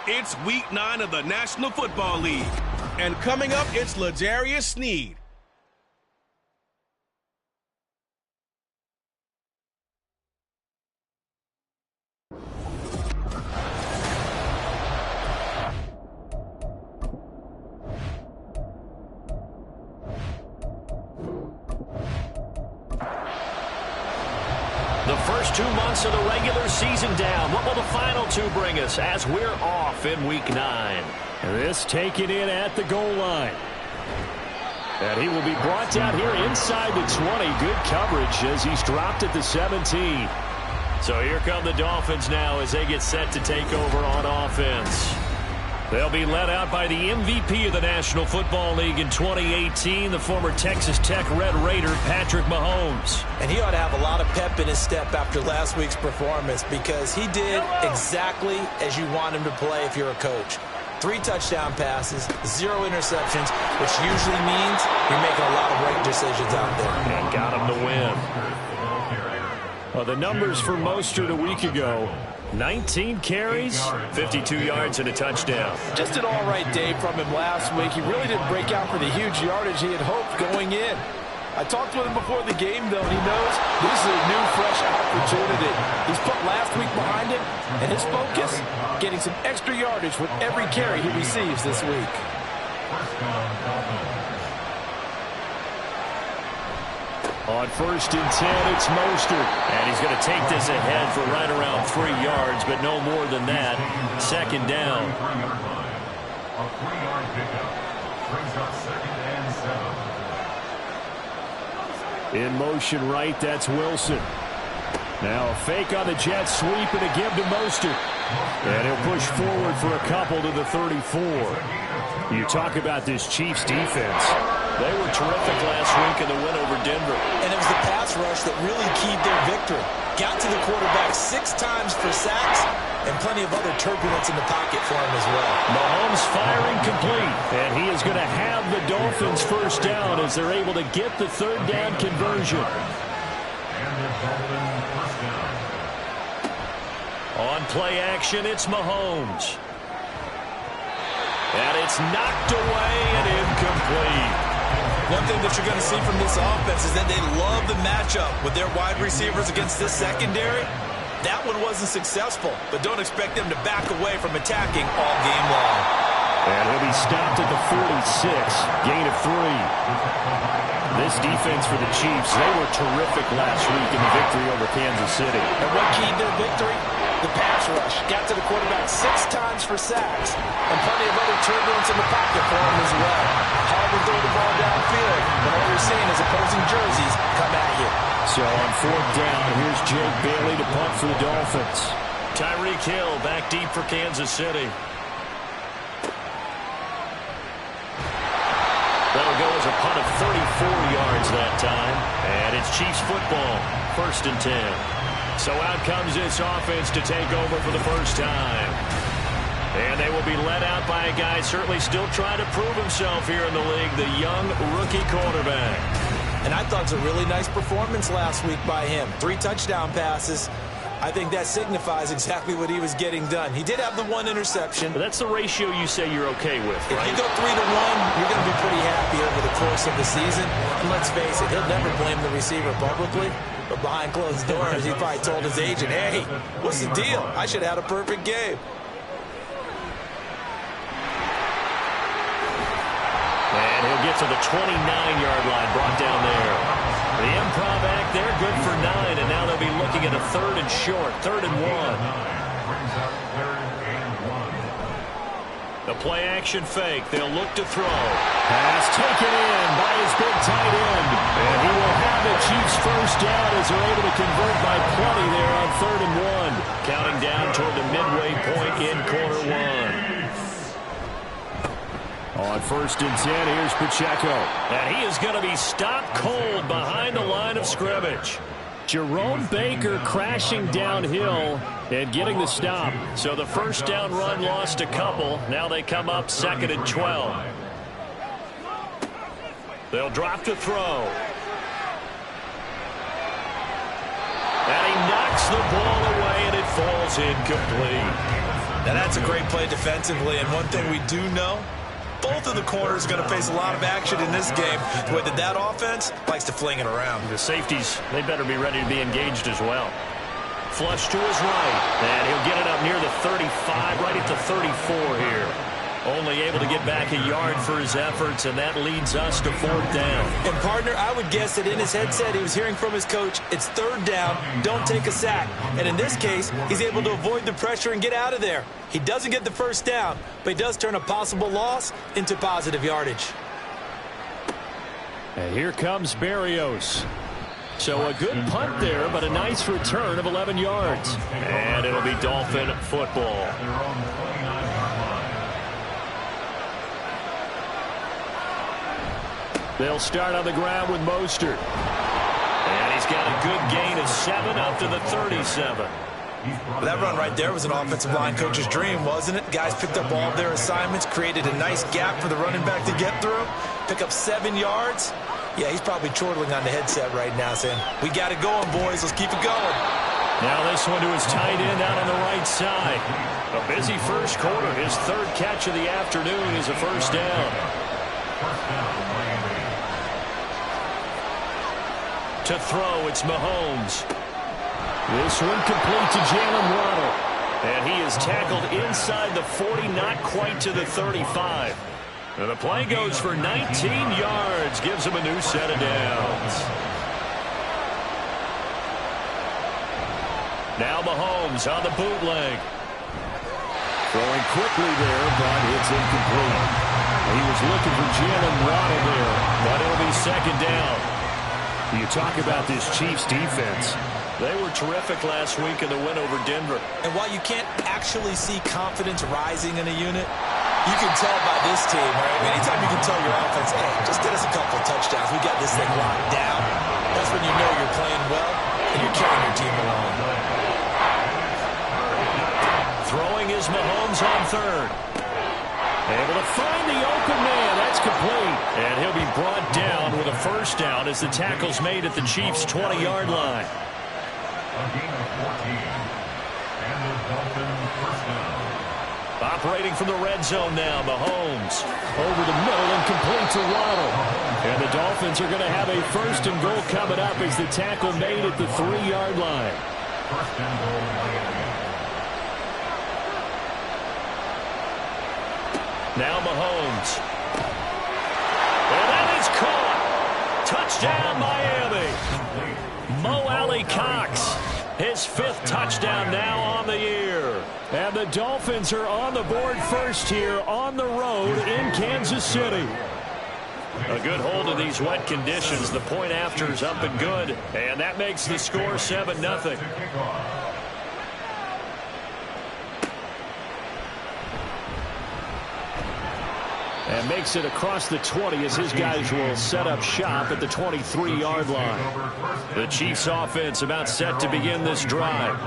It's week 9 of the National Football League. And coming up, it's L'Jarius Sneed. The first 2 months of the regular season down. What will the final 2 bring us as we're off in week 9? This taken in at the goal line. And he will be brought down here inside the 20. Good coverage as he's dropped at the 17. So here come the Dolphins now as they get set to take over on offense. They'll be led out by the MVP of the National Football League in 2018, the former Texas Tech Red Raider, Patrick Mahomes. And he ought to have a lot of pep in his step after last week's performance because he did exactly as you want him to play if you're a coach. 3 touchdown passes, 0 interceptions, which usually means you're making a lot of right decisions out there. And got him to win. Well, the numbers for Mostert a week ago. 19 carries, 52 yards, and a touchdown. Just an all-right day from him last week. He really didn't break out for the huge yardage he had hoped going in. I talked with him before the game, though, and he knows this is a new, fresh opportunity. He's put last week behind him, and his focus, getting some extra yardage with every carry he receives this week. On 1st and 10, it's Mostert. And he's going to take this ahead for right around 3 yards, but no more than that. 2nd down. A 3-yard pickup brings up 2nd and 7. In motion right, that's Wilson. Now a fake on the jet sweep and a give to Mostert. And he'll push forward for a couple to the 34. You talk about this Chiefs defense. They were terrific last week in the win over Denver. And it was the pass rush that really keyed their victory. Got to the quarterback 6 times for sacks and plenty of other turbulence in the pocket for him as well. Mahomes firing complete. And he is going to have the Dolphins first down as they're able to get the 3rd down conversion. And the Dolphins first down. On play action, it's Mahomes. And it's knocked away and incomplete. One thing that you're going to see from this offense is that they love the matchup with their wide receivers against this secondary. That one wasn't successful, but don't expect them to back away from attacking all game long. And he'll be stopped at the 46, gain of 3. This defense for the Chiefs, they were terrific last week in the victory over Kansas City. And what keyed their victory? The pass rush. Got to the quarterback 6 times for sacks and plenty of other turbulence in the pocket for him as well. Hard to throw the ball downfield, but all you're seeing is opposing jerseys come at you. So on 4th down, here's Jake Bailey to punt for the Dolphins. Tyreek Hill back deep for Kansas City. That'll go as a punt of 34 yards that time. And it's Chiefs football, 1st and 10. So out comes this offense to take over for the first time. And they will be led out by a guy certainly still trying to prove himself here in the league, the young rookie quarterback. And I thought it was a really nice performance last week by him. 3 touchdown passes. I think that signifies exactly what he was getting done. He did have the 1 interception. But that's the ratio you say you're okay with, right? If you go 3-1, you're going to be pretty happy over the course of the season. And let's face it, he'll never blame the receiver publicly. But behind closed doors, he probably told his agent, hey, what's the deal? I should have had a perfect game. And he'll get to the 29-yard line, brought down there. The improv act there, good for 9, and now they'll be looking at a 3rd and short, 3rd and 1. Brings up 3rd and 1. The play action fake, they'll look to throw. Pass taken in by his big tight end. And he will have the Chiefs first down as they're able to convert by plenty there on 3rd and 1. Counting down toward the midway point in quarter 1. On 1st and 10, here's Pacheco. And he is going to be stopped cold behind the line of scrimmage. Jerome Baker crashing downhill and getting the stop. So the first down run lost a couple. Now they come up 2nd and 12. They'll drop to throw. And he knocks the ball away, and it falls incomplete. Now that's a great play defensively, and one thing we do know, both of the corners are going to face a lot of action in this game. The way that offense likes to fling it around. The safeties, they better be ready to be engaged as well. Flush to his right, and he'll get it up near the 35, right at the 34 here. Only able to get back a yard for his efforts, and that leads us to 4th down. And, partner, I would guess that in his headset he was hearing from his coach, it's 3rd down, don't take a sack. And in this case, he's able to avoid the pressure and get out of there. He doesn't get the first down, but he does turn a possible loss into positive yardage. And here comes Berrios. So a good punt there, but a nice return of 11 yards. And it'll be Dolphin football. They'll start on the ground with Mostert. And he's got a good gain of 7 up to the 37. Well, that run right there was an offensive line coach's dream, wasn't it? Guys picked up all of their assignments, created a nice gap for the running back to get through, pick up 7 yards. Yeah, he's probably chortling on the headset right now saying, we got it going, boys. Let's keep it going. Now this one to his tight end out on the right side. A busy first quarter. His 3rd catch of the afternoon is a first down. To throw, it's Mahomes. This one complete to Jalen Waddle. And he is tackled inside the 40, not quite to the 35. And the play goes for 19 yards, gives him a new set of downs. Now Mahomes on the bootleg. Throwing quickly there, but it's incomplete. He was looking for Jalen Waddle there, but it'll be second down. You talk about this Chiefs defense. They were terrific last week in the win over Denver. And while you can't actually see confidence rising in a unit, you can tell by this team, right? Anytime you can tell your offense, hey, just get us a couple of touchdowns. We got this thing locked down. That's when you know you're playing well and you're carrying your team along. Throwing is Mahomes on third. Able to find the open man. That's complete. And he'll be brought down with a first down as the tackle's made at the Chiefs' 20-yard line. A gain of 14. And the Dolphins first down. Operating from the red zone now, Mahomes. Over the middle and complete to Waddle. And the Dolphins are going to have a first and goal coming up as the tackle made at the 3-yard line. First and goal, Miami. Now Mahomes. And that is caught. Touchdown, Miami. Mo Alley-Cox. His 5th touchdown now on the year. And the Dolphins are on the board first here on the road in Kansas City. A good hold of these wet conditions. The point after is up and good. And that makes the score 7-0. And makes it across the 20 as his guys will set up shop at the 23-yard line. The Chiefs offense about set to begin this drive.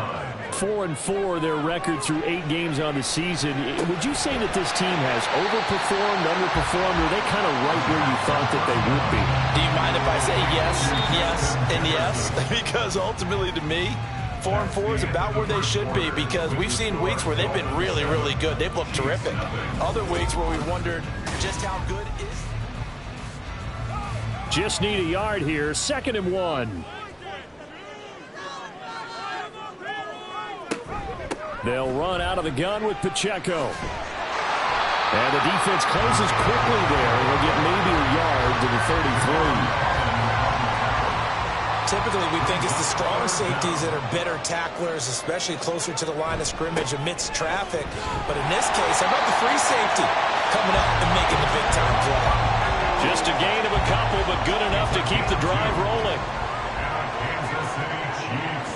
4-4 their record through 8 games on the season. Would you say that this team has overperformed, underperformed, or are they kind of right where you thought that they would be? Do you mind if I say yes, yes, and yes? Because ultimately to me, 4-4 is about where they should be, because we've seen weeks where they've been really, really good. They've looked terrific. Other weeks where we've wondered just how good is. Just need a yard here. 2nd and 1. They'll run out of the gun with Pacheco. And the defense closes quickly there. They'll get maybe a yard to the 33. Typically, we think it's the strong safeties that are better tacklers, especially closer to the line of scrimmage amidst traffic. But in this case, how about the free safety coming up and making the big-time play? Just a gain of a couple, but good enough to keep the drive rolling. Kansas City Chiefs.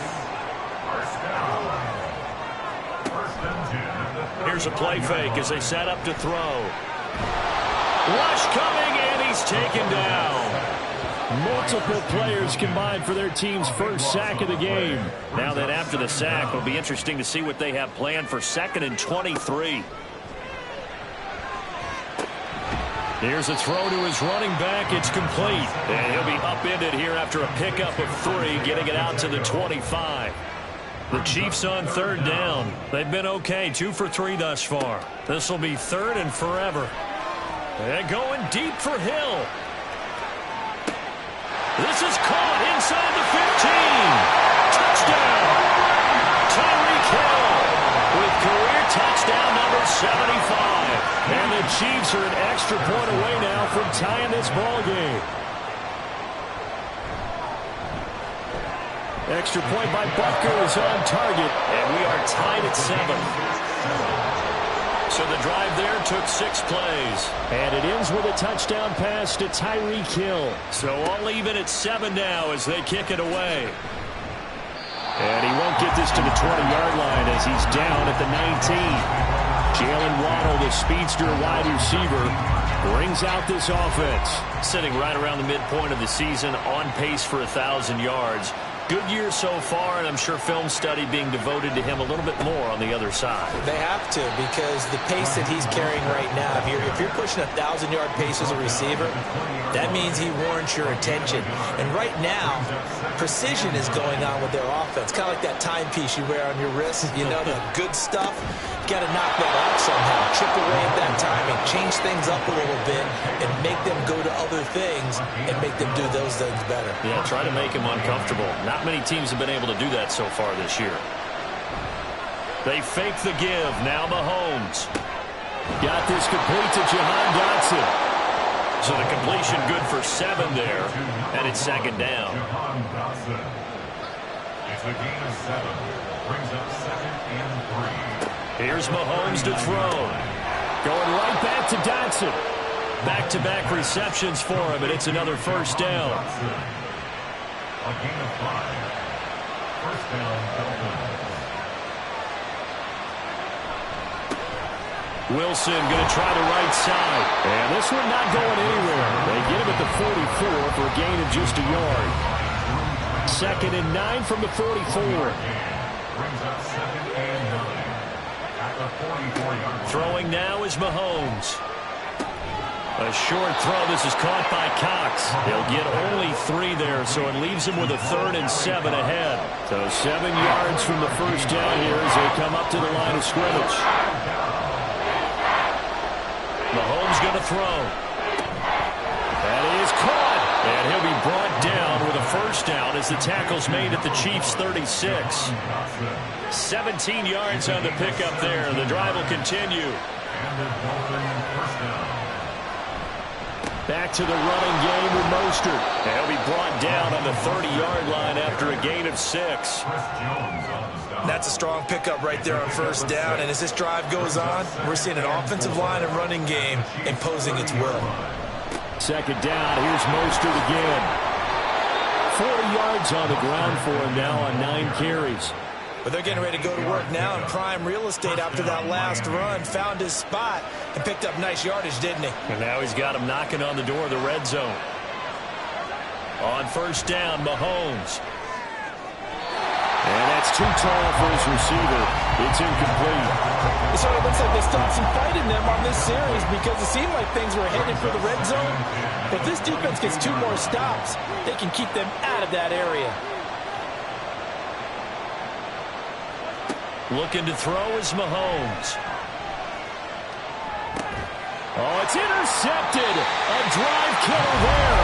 First down. 1st and 10. Here's a play fake as they set up to throw. Rush coming, and he's taken down. Multiple players combined for their team's first sack of the game. Now that after the sack, it'll be interesting to see what they have planned for 2nd and 23. Here's a throw to his running back. It's complete. And he'll be upended here after a pickup of 3, getting it out to the 25. The Chiefs on 3rd down. They've been okay, 2 for 3 thus far. This will be 3rd and forever. And going deep for Hill. This is caught inside the 15. Touchdown. Tyreek Hill with career touchdown number 75. And the Chiefs are an extra point away now from tying this ball game. Extra point by Butker is on target. And we are tied at 7. So the drive there took 6 plays. And it ends with a touchdown pass to Tyreek Hill. So all even at 7 now as they kick it away. And he won't get this to the 20-yard line as he's down at the 19. Jalen Waddle, the speedster wide receiver, brings out this offense. Sitting right around the midpoint of the season, on pace for 1,000 yards. Good year so far, and I'm sure film study being devoted to him a little bit more on the other side. They have to, because the pace that he's carrying right now, if you're pushing 1,000-yard pace as a receiver, that means he warrants your attention. And right now, precision is going on with their offense. Kind of like that timepiece you wear on your wrist. You know, the good stuff. You got to knock that off somehow. Chip away at that timing. Change things up a little bit and make them go to other things and make them do those things better. Yeah, try to make him uncomfortable. Not many teams have been able to do that so far this year. They fake the give. Now Mahomes. Got this complete to Jahan Dotson. So the completion good for 7 there. And it's 2nd down. It's a gain of 7. Brings up 2nd and 3. Here's Mahomes to throw. Going right back to Dotson. Back-to-back receptions for him, and it's another first down. A gain of 5. First down, Dolphins. Wilson going to try the right side. And this one not going anywhere. They get him at the 44 for a gain of just a yard. 2nd and 9 from the 44. Brings up 2nd and 9. At the 44-yard. Throwing now is Mahomes. A short throw. This is caught by Cox. He'll get only 3 there, so it leaves him with a 3rd and 7 ahead. So 7 yards from the first down here as they come up to the line of scrimmage. Mahomes going to throw. That is caught. And he'll be brought down with a first down as the tackle's made at the Chiefs' 36. 17 yards on the pickup there. The drive will continue. And the Dolphins first down. Back to the running game with Mostert. And he'll be brought down on the 30-yard line after a gain of 6. Chris Jones on the stop. That's a strong pickup right there on first down. And as this drive goes on, we're seeing an offensive line and running game imposing its will. 2nd down. Here's Mostert again. 40 yards on the ground for him now on 9 carries. But they're getting ready to go to work now in prime real estate after that last run. Found his spot and picked up nice yardage, didn't he? And now he's got him knocking on the door of the red zone. On first down, Mahomes. And that's too tall for his receiver. It's incomplete. It sort of looks like they stopped some fight in them on this series because it seemed like things were headed for the red zone. But if this defense gets 2 more stops, they can keep them out of that area. Looking to throw is Mahomes. Oh, it's intercepted. A drive killer there.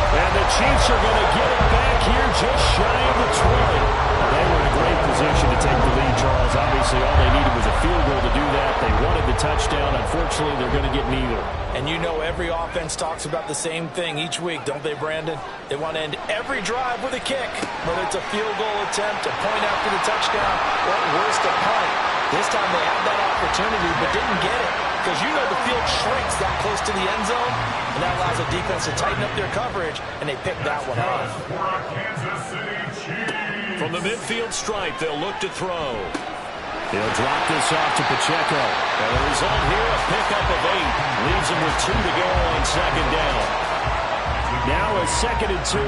And the Chiefs are going to get it back here just shy of the 20. They were in a great position to take the lead, Charles. Obviously, all they needed was a field goal to do that. They wanted the touchdown. Unfortunately, they're going to get neither. And you know every offense talks about the same thing each week, don't they, Brandon? They want to end every drive with a kick, whether it's a field goal attempt, a point after the touchdown, or at worst, a punt. This time they had that opportunity but didn't get it because you know the field shrinks that close to the end zone, and that allows the defense to tighten up their coverage, and they picked that one off. From the midfield stripe, they'll look to throw. He'll drop this off to Pacheco. And the result here, a pickup of 8. Leaves him with 2 to go on 2nd down. Now a 2nd and 2.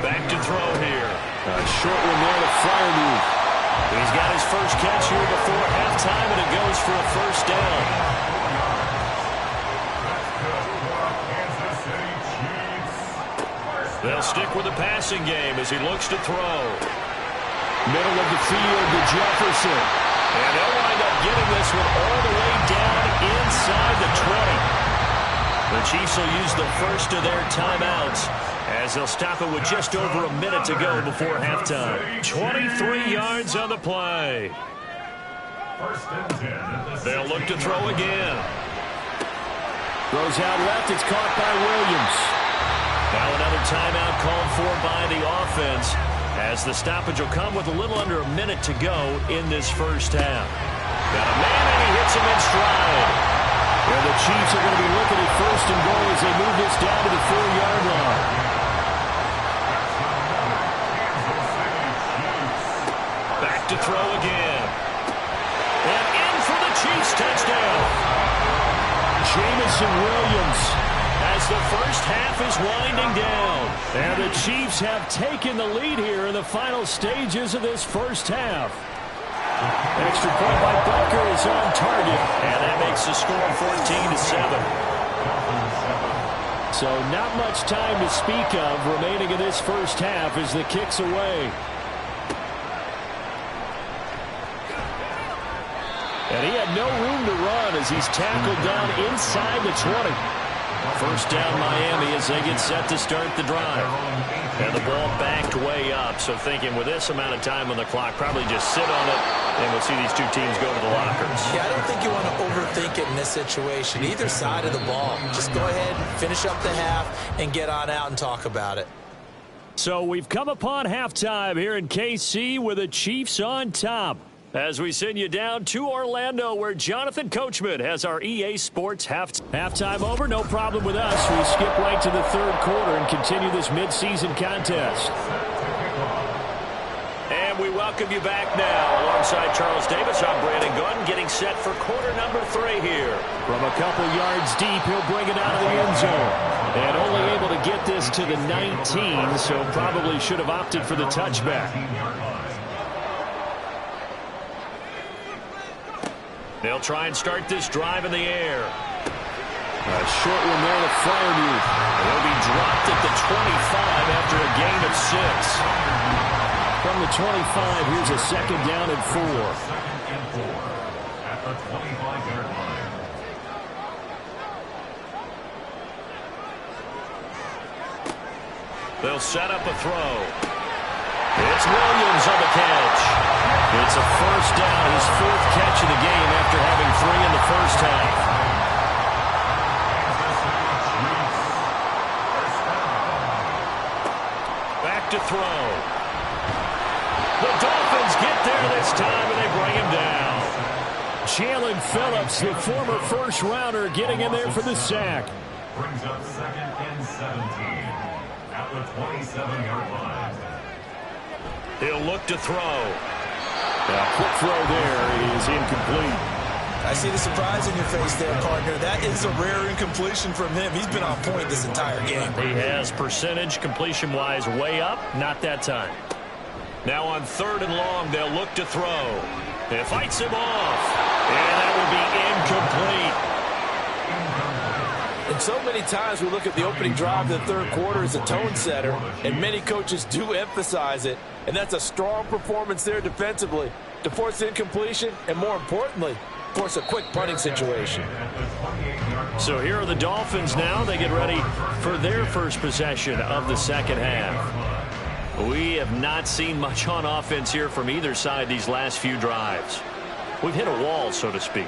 Back to throw here. A short one there to Freiermuth. He's got his first catch here before halftime, and it goes for a first down. They'll stick with the passing game as he looks to throw. Middle of the field to Jefferson. And they'll wind up getting this one all the way down inside the 20. The Chiefs will use the first of their timeouts as they'll stop it with just over a minute to go before halftime. 23 yards on the play. They'll look to throw again. Throws out left. It's caught by Williams. Now another timeout called for by the offense as the stoppage will come with a little under a minute to go in this first half. Got a man and he hits him in stride. And the Chiefs are going to be looking at first and goal as they move this down to the 4-yard line. Back to throw again. And in for the Chiefs touchdown. Jameson Williams as the first half is winding down. And the Chiefs have taken the lead here in the final stages of this first half. Extra point by Butker is on target, and that makes the score 14-7. So not much time to speak of remaining in this first half as the kick's away. And he had no room to run as he's tackled down inside the 20. First down Miami as they get set to start the drive. And the ball backed way up, so thinking with this amount of time on the clock, probably just sit on it, and we'll see these two teams go to the lockers. Yeah, I don't think you want to overthink it in this situation, either side of the ball. Just go ahead, finish up the half, and get on out and talk about it. So we've come upon halftime here in KC with the Chiefs on top. As we send you down to Orlando, where Jonathan Coachman has our EA Sports halftime over. No problem with us. We skip right to the third quarter and continue this midseason contest. And we welcome you back now. Alongside Charles Davis, I'm Brandon Gunn, getting set for quarter number 3 here. From a couple yards deep, he'll bring it out of the end zone. And only able to get this to the 19, so probably should have opted for the touchback. They'll try and start this drive in the air. A short one there to Freiermuth. He'll be dropped at the 25 after a gain of 6. From the 25, here's a second down and 4. Second and 4 at the 25-yard line. They'll set up a throw. It's Williams on the catch. It's a first down, his 4th catch of the game after having 3 in the first half. Back to throw. The Dolphins get there this time, and they bring him down. Jalen Phillips, the former first-rounder, getting in there for the sack. Brings up 2nd and 17 at the 27-yard line. He'll look to throw. A quick throw there is incomplete. I see the surprise in your face there, partner. That is a rare incompletion from him. He's been on point this entire game. He has percentage completion-wise way up. Not that time. Now on 3rd and long, they'll look to throw. It fights him off. And that will be incomplete. And so many times we look at the opening drive of the third quarter as a tone setter, and many coaches do emphasize it. And that's a strong performance there defensively to force incompletion and, more importantly, force a quick punting situation. So here are the Dolphins now. They get ready for their first possession of the second half. We have not seen much on offense here from either side these last few drives. We've hit a wall, so to speak.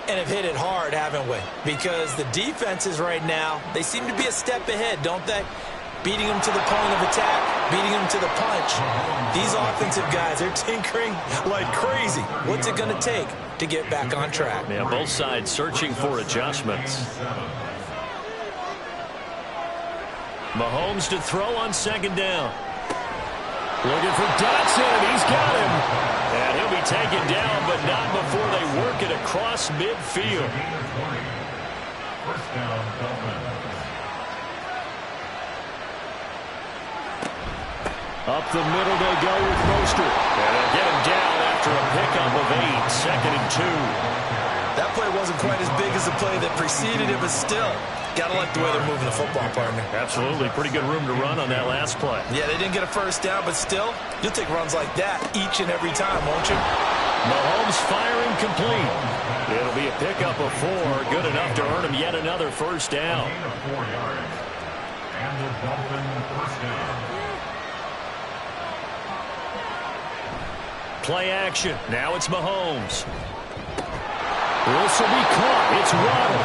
And have hit it hard, haven't we? Because the defenses right now, they seem to be a step ahead, don't they? Beating them to the point of attack, beating them to the punch. These offensive guys, they're tinkering like crazy. What's it going to take to get back on track? Yeah, both sides searching for adjustments. Mahomes to throw on 2nd down. Looking for Dotson. He's got him. And he'll be taken down, but not before they work it across midfield. First down, Dolphins. Up the middle they go with Mostert. And they'll get him down after a pickup of 8, 2nd and 2. That play wasn't quite as big as the play that preceded it, but still, got to like the way they're moving the football, partner. Absolutely. Pretty good room to run on that last play. Yeah, they didn't get a first down, but still, you'll take runs like that each and every time, won't you? Mahomes firing complete. It'll be a pickup of 4, good enough to earn him yet another first down. Gain of 4 yards. And the Dolphins first down. Play action. Now it's Mahomes. This will be caught. It's Waddle.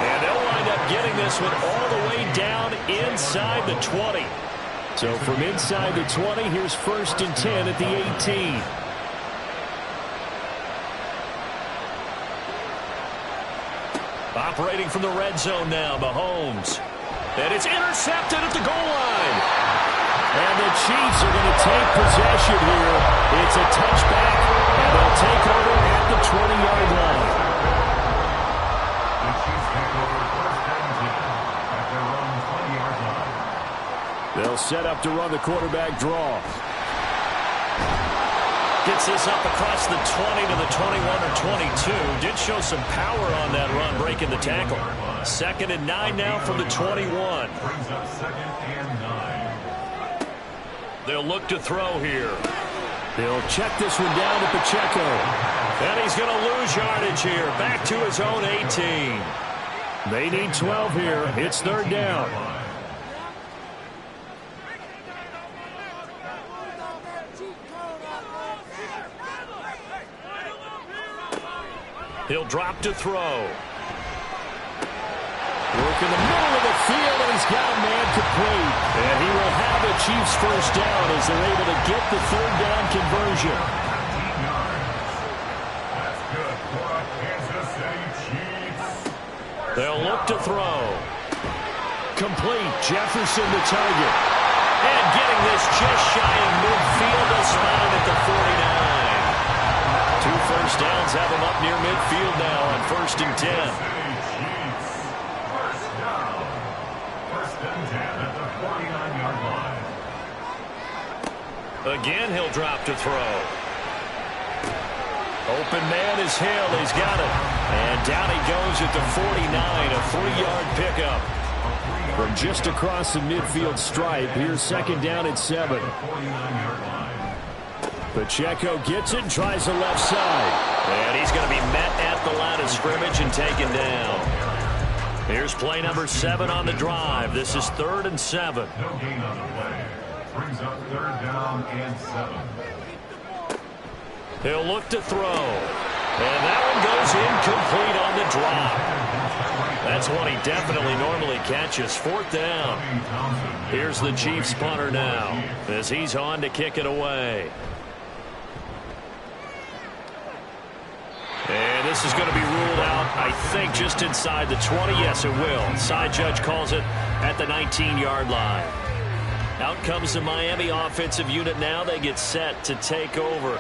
And they'll wind up getting this one all the way down inside the 20. So from inside the 20, here's 1st and 10 at the 18. Operating from the red zone now, Mahomes. And it's intercepted at the goal line. And the Chiefs are going to take possession here. It's a touchback, and they'll take over at the 20-yard line. The Chiefs take over 1st and 10 at their own 20-yard line. They'll set up to run the quarterback draw. Gets this up across the 20 to the 21 or 22. Did show some power on that run, breaking the tackle. 2nd and 9 now from the 21. Brings up 2nd and 9. They'll look to throw here. They'll check this one down to Pacheco. And he's going to lose yardage here. Back to his own 18. They need 12 here. It's 3rd down. He'll drop to throw. Work in the middle of the field, and he's got a man complete. And he will have the Chiefs first down as they're able to get the third down conversion. That's good for a Kansas City Chiefs. They'll look to throw. Complete. Jefferson the target. And getting this just shy of midfield, a spot at the 49. 2 first downs have him up near midfield now on 1st and 10. Again, he'll drop to throw. Open man is Hill. He's got it. And down he goes at the 49, a 3-yard pickup. From just across the midfield stripe, here's 2nd down at 7. Pacheco gets it and tries the left side. And he's going to be met at the line of scrimmage and taken down. Here's play number 7 on the drive. This is 3rd and 7. No gain on the play. Brings up 3rd down and 7. He'll look to throw. And that one goes incomplete on the drop. That's one he definitely normally catches. 4th down. Here's the Chiefs punter now as he's on to kick it away. And this is going to be ruled out, I think, just inside the 20. Yes, it will. Side judge calls it at the 19-yard line. Out comes the Miami offensive unit now. They get set to take over.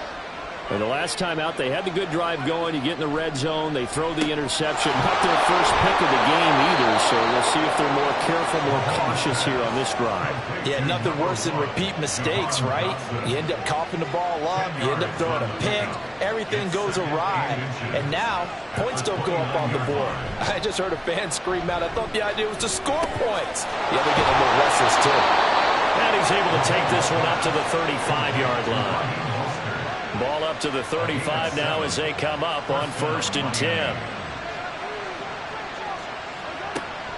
And the last time out, they had the good drive going. You get in the red zone. They throw the interception. Not their first pick of the game either, so we'll see if they're more careful, more cautious here on this drive. Yeah, nothing worse than repeat mistakes, right? You end up coughing the ball up. You end up throwing a pick. Everything goes awry. And now, points don't go up on the board. I just heard a fan scream out. I thought the idea was to score points. Yeah, they're getting a little restless, too. And he's able to take this one up to the 35-yard line. Ball up to the 35 now as they come up on 1st and 10.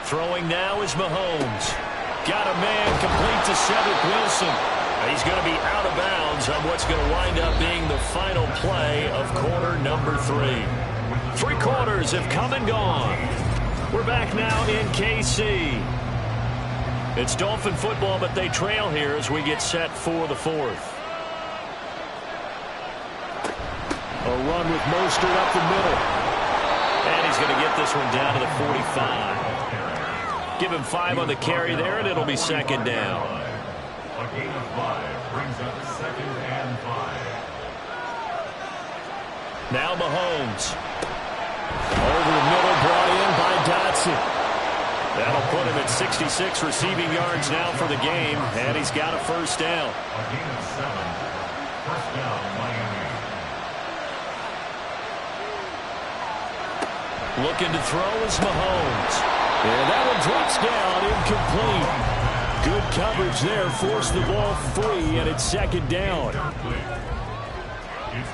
Throwing now is Mahomes. Got a man complete to Cedric Wilson. He's going to be out of bounds on what's going to wind up being the final play of quarter number 3. 3 quarters have come and gone. We're back now in KC. It's Dolphin football, but they trail here as we get set for the 4th. A run with Mostert up the middle. And he's going to get this one down to the 45. Give him 5 on the carry there, and it'll be 2nd down. A gain of 5 brings up 2nd and 5. Now Mahomes. Over the middle, brought in by Dotson. That'll put him at 66 receiving yards now for the game, and he's got a first down. A gain of 7. First down, Miami. Looking to throw is Mahomes. And that one drops down, incomplete. Good coverage there, forced the ball free, and it's 2nd down. It's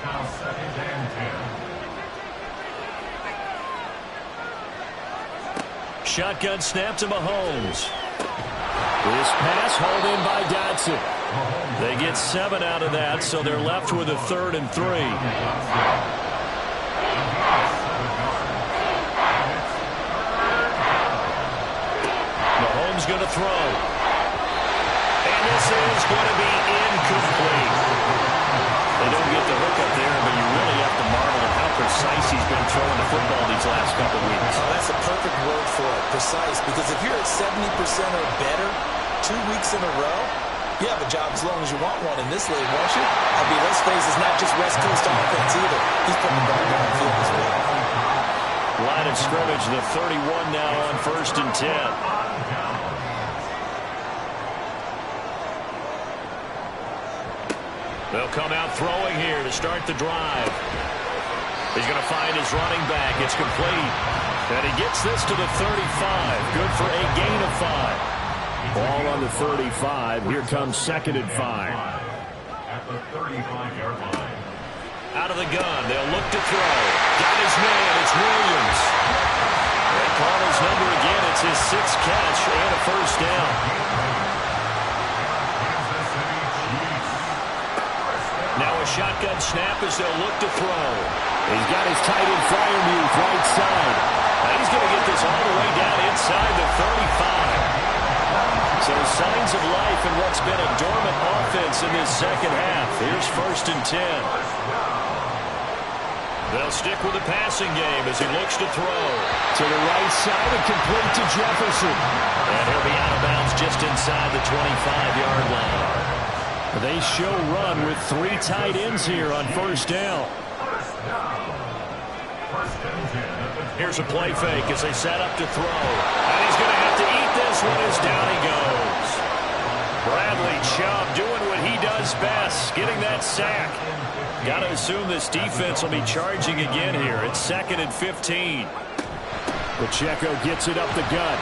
now 2nd and 10. Shotgun snap to Mahomes. This pass hauled in by Dotson. They get 7 out of that, so they're left with a 3rd and 3. Going to throw. And this is going to be incomplete. They don't get the hook up there, but you really have to marvel at how precise he's been throwing the football these last couple weeks. Oh, that's a perfect word for it, precise, because if you're at 70% or better 2 weeks in a row, you have a job as long as you want one in this league, won't you? I mean, let's face it, it's not just West Coast offense either. He's putting the ball downfield as well. Line of scrimmage, the 31 now on 1st and 10. They'll come out throwing here to start the drive. He's going to find his running back. It's complete. And he gets this to the 35. Good for a gain of 5. Ball on the 35. Here comes 2nd and 5. At the 35-yard line. Out of the gun. They'll look to throw. Got his man. It's Williams. They call his number again. It's his 6th catch and a first down. Now a shotgun snap as they'll look to throw. He's got his tight end Freiermuth right side. He's going to get this all the way down inside the 35. So signs of life in what's been a dormant offense in this second half. Here's 1st and 10. They'll stick with the passing game as he looks to throw. To the right side and complete to Jefferson. And he'll be out of bounds just inside the 25-yard line. They show run with 3 tight ends here on 1st down. Here's a play fake as they set up to throw. And he's going to have to eat this one as down he goes. Bradley Chubb doing what he does best, getting that sack. Got to assume this defense will be charging again here. It's 2nd and 15. Pacheco gets it up the gut.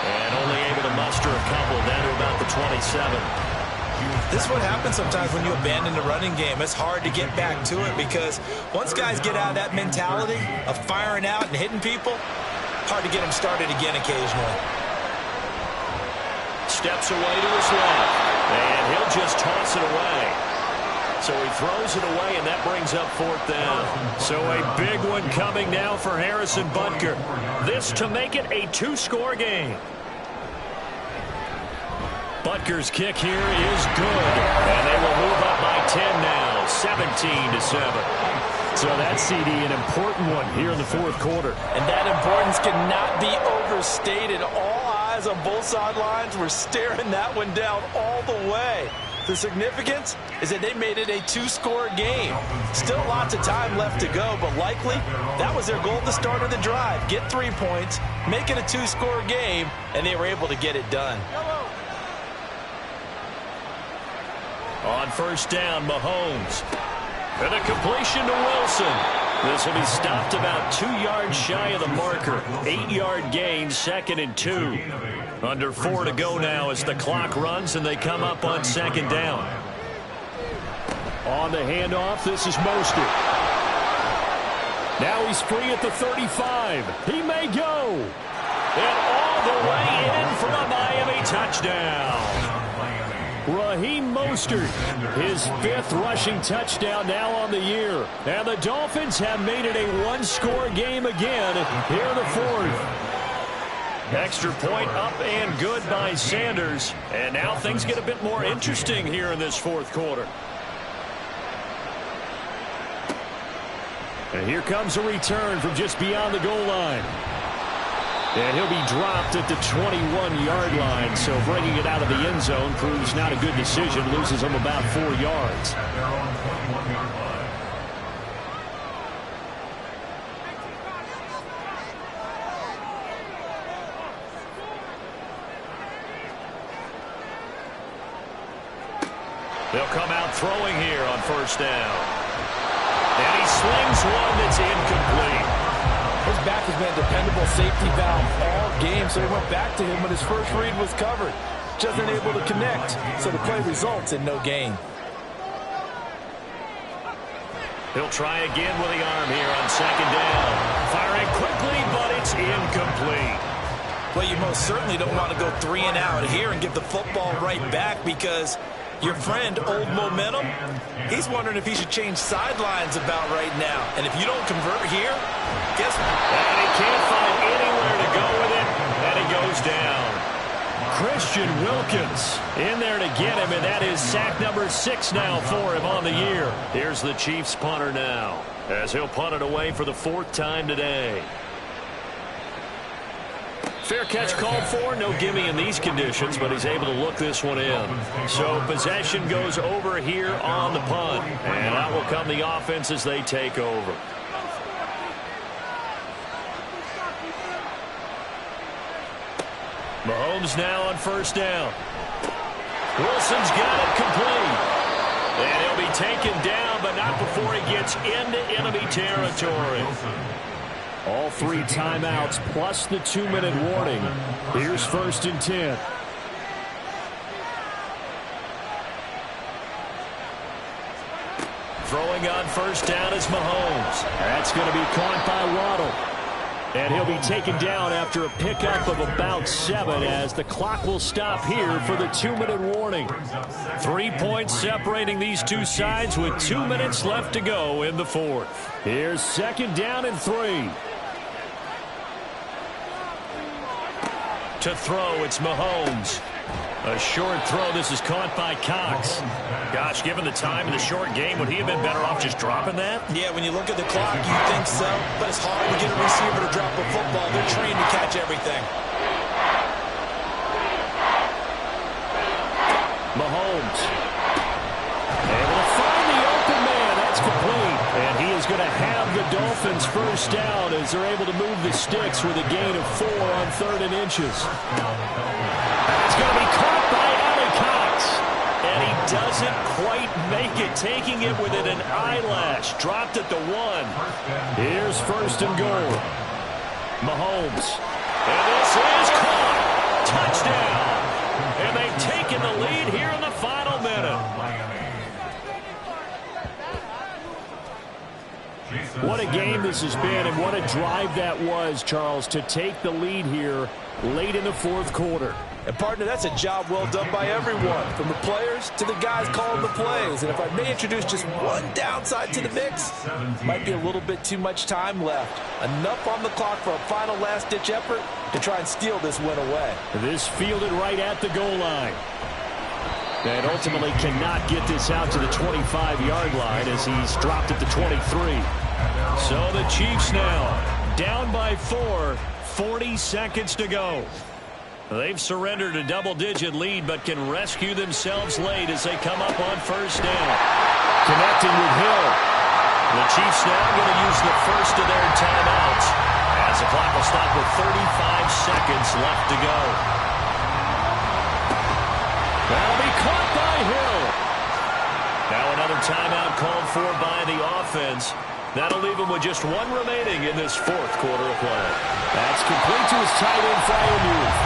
And only able to muster a couple down to about the 27. This is what happens sometimes when you abandon the running game. It's hard to get back to it because once guys get out of that mentality of firing out and hitting people, hard to get them started again occasionally. Steps away to his left, and he'll just toss it away. So he throws it away, and that brings up 4th down. So a big one coming now for Harrison Butker. This to make it a 2-score game. Butker's kick here is good, and they will move up by 10 now, 17-7. So that's, CD, an important one here in the 4th quarter. And that importance cannot be overstated. All eyes on both sidelines were staring that one down all the way. The significance is that they made it a 2-score game. Still lots of time left to go, but likely that was their goal at the start of the drive. Get 3 points, make it a 2-score game, and they were able to get it done. On 1st down, Mahomes. And a completion to Wilson. This will be stopped about 2 yards shy of the marker. 8-yard gain, 2nd and 2. Under 4 to go now as the clock runs and they come up on 2nd down. On the handoff, this is Mostert. Now he's free at the 35. He may go. And all the way in for a Miami touchdown. Raheem Mostert, his 5th rushing touchdown now on the year. And the Dolphins have made it a 1-score game again here in the 4th. Extra point up and good by Sanders. And now things get a bit more interesting here in this 4th quarter. And here comes a return from just beyond the goal line. And he'll be dropped at the 21-yard line, so bringing it out of the end zone proves not a good decision. Loses him about 4 yards. They'll come out throwing here on 1st down. And he slings one that's incomplete. His back has been a dependable safety valve all game, so he went back to him when his first read was covered. Just unable to connect, so the play results in no gain. He'll try again with the arm here on 2nd down. Firing quickly, but it's incomplete. Well, you most certainly don't want to go 3 and out here and give the football right back because your friend, Old Momentum, he's wondering if he should change sidelines about right now. And if you don't convert here, guess what? And he can't find anywhere to go with it, and he goes down. Christian Wilkins in there to get him, and that is sack number 6 now for him on the year. Here's the Chiefs punter now, as he'll punt it away for the 4th time today. Fair catch called for, no gimme in these conditions, but he's able to look this one in. So possession goes over here on the punt, and out will come the offense as they take over. Mahomes now on 1st down. Wilson's got it complete. And he'll be taken down, but not before he gets into enemy territory. All 3 timeouts plus the 2-minute warning. Here's 1st and 10. Throwing on 1st down is Mahomes. That's going to be caught by Waddle. And he'll be taken down after a pickup of about 7 as the clock will stop here for the 2-minute warning. 3 points separating these two sides with 2 minutes left to go in the fourth. Here's 2nd down and 3. To throw, it's Mahomes. A short throw. This is caught by Cox. Gosh, given the time in the short game, would he have been better off just dropping that? Yeah, when you look at the clock, you think so. But it's hard to get a receiver to drop a football. They're trained to catch everything. Mahomes. Able to find the open man. That's complete. And he is going to have the Dolphins first down as they're able to move the sticks with a gain of 4 on 3rd and inches. It's going to be caught by Ali Cox. And he doesn't quite make it, taking it within an eyelash. Dropped at the 1. Here's 1st and goal. Mahomes. And this is caught. Touchdown. And they've taken the lead here in the final minute. What a game this has been, and what a drive that was, Charles, to take the lead here late in the 4th quarter. And, partner, that's a job well done by everyone, from the players to the guys calling the plays. And if I may introduce just one downside to the mix, might be a little bit too much time left. Enough on the clock for a final last-ditch effort to try and steal this win away. This fielded right at the goal line. And ultimately cannot get this out to the 25-yard line as he's dropped at the 23. So the Chiefs now down by 4, 40 seconds to go. They've surrendered a double-digit lead but can rescue themselves late as they come up on 1st down. Connecting with Hill. The Chiefs now going to use the first of their timeouts as the clock will stop with 35 seconds left to go. That'll be caught by Hill. Now another timeout called for by the offense. That'll leave him with just 1 remaining in this 4th quarter of play. That's complete to his tight end, Freiermuth.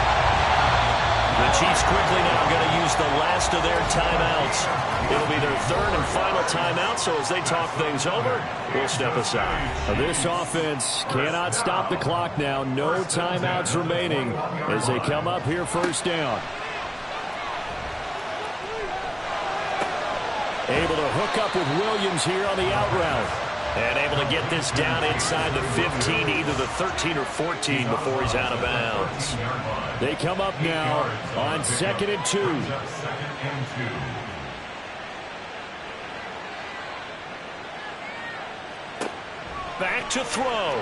The Chiefs quickly now going to use the last of their timeouts. It'll be their 3rd and final timeout, so as they talk things over, we'll step aside. This offense cannot stop the clock now. No timeouts remaining as they come up here 1st down. Able to hook up with Williams here on the out route. And able to get this down inside the 15, either the 13 or 14 before he's out of bounds. They come up now on 2nd and 2. Back to throw.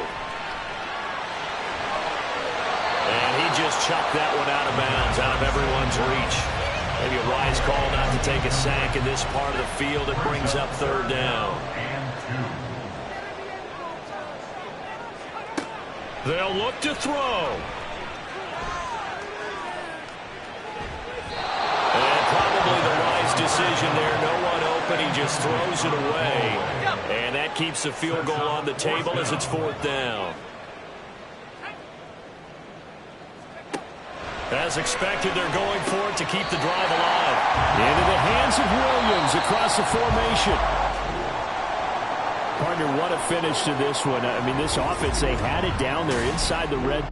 And he just chucked that one out of bounds, out of everyone's reach. Maybe a wise call not to take a sack in this part of the field. It brings up 3rd down. They'll look to throw. And probably the wise decision there. No one open. He just throws it away. And that keeps the field goal on the table as it's 4th down. As expected, they're going for it to keep the drive alive. Into the hands of Williams across the formation. Partner, what a finish to this one. I mean, this offense, they had it down there inside the red.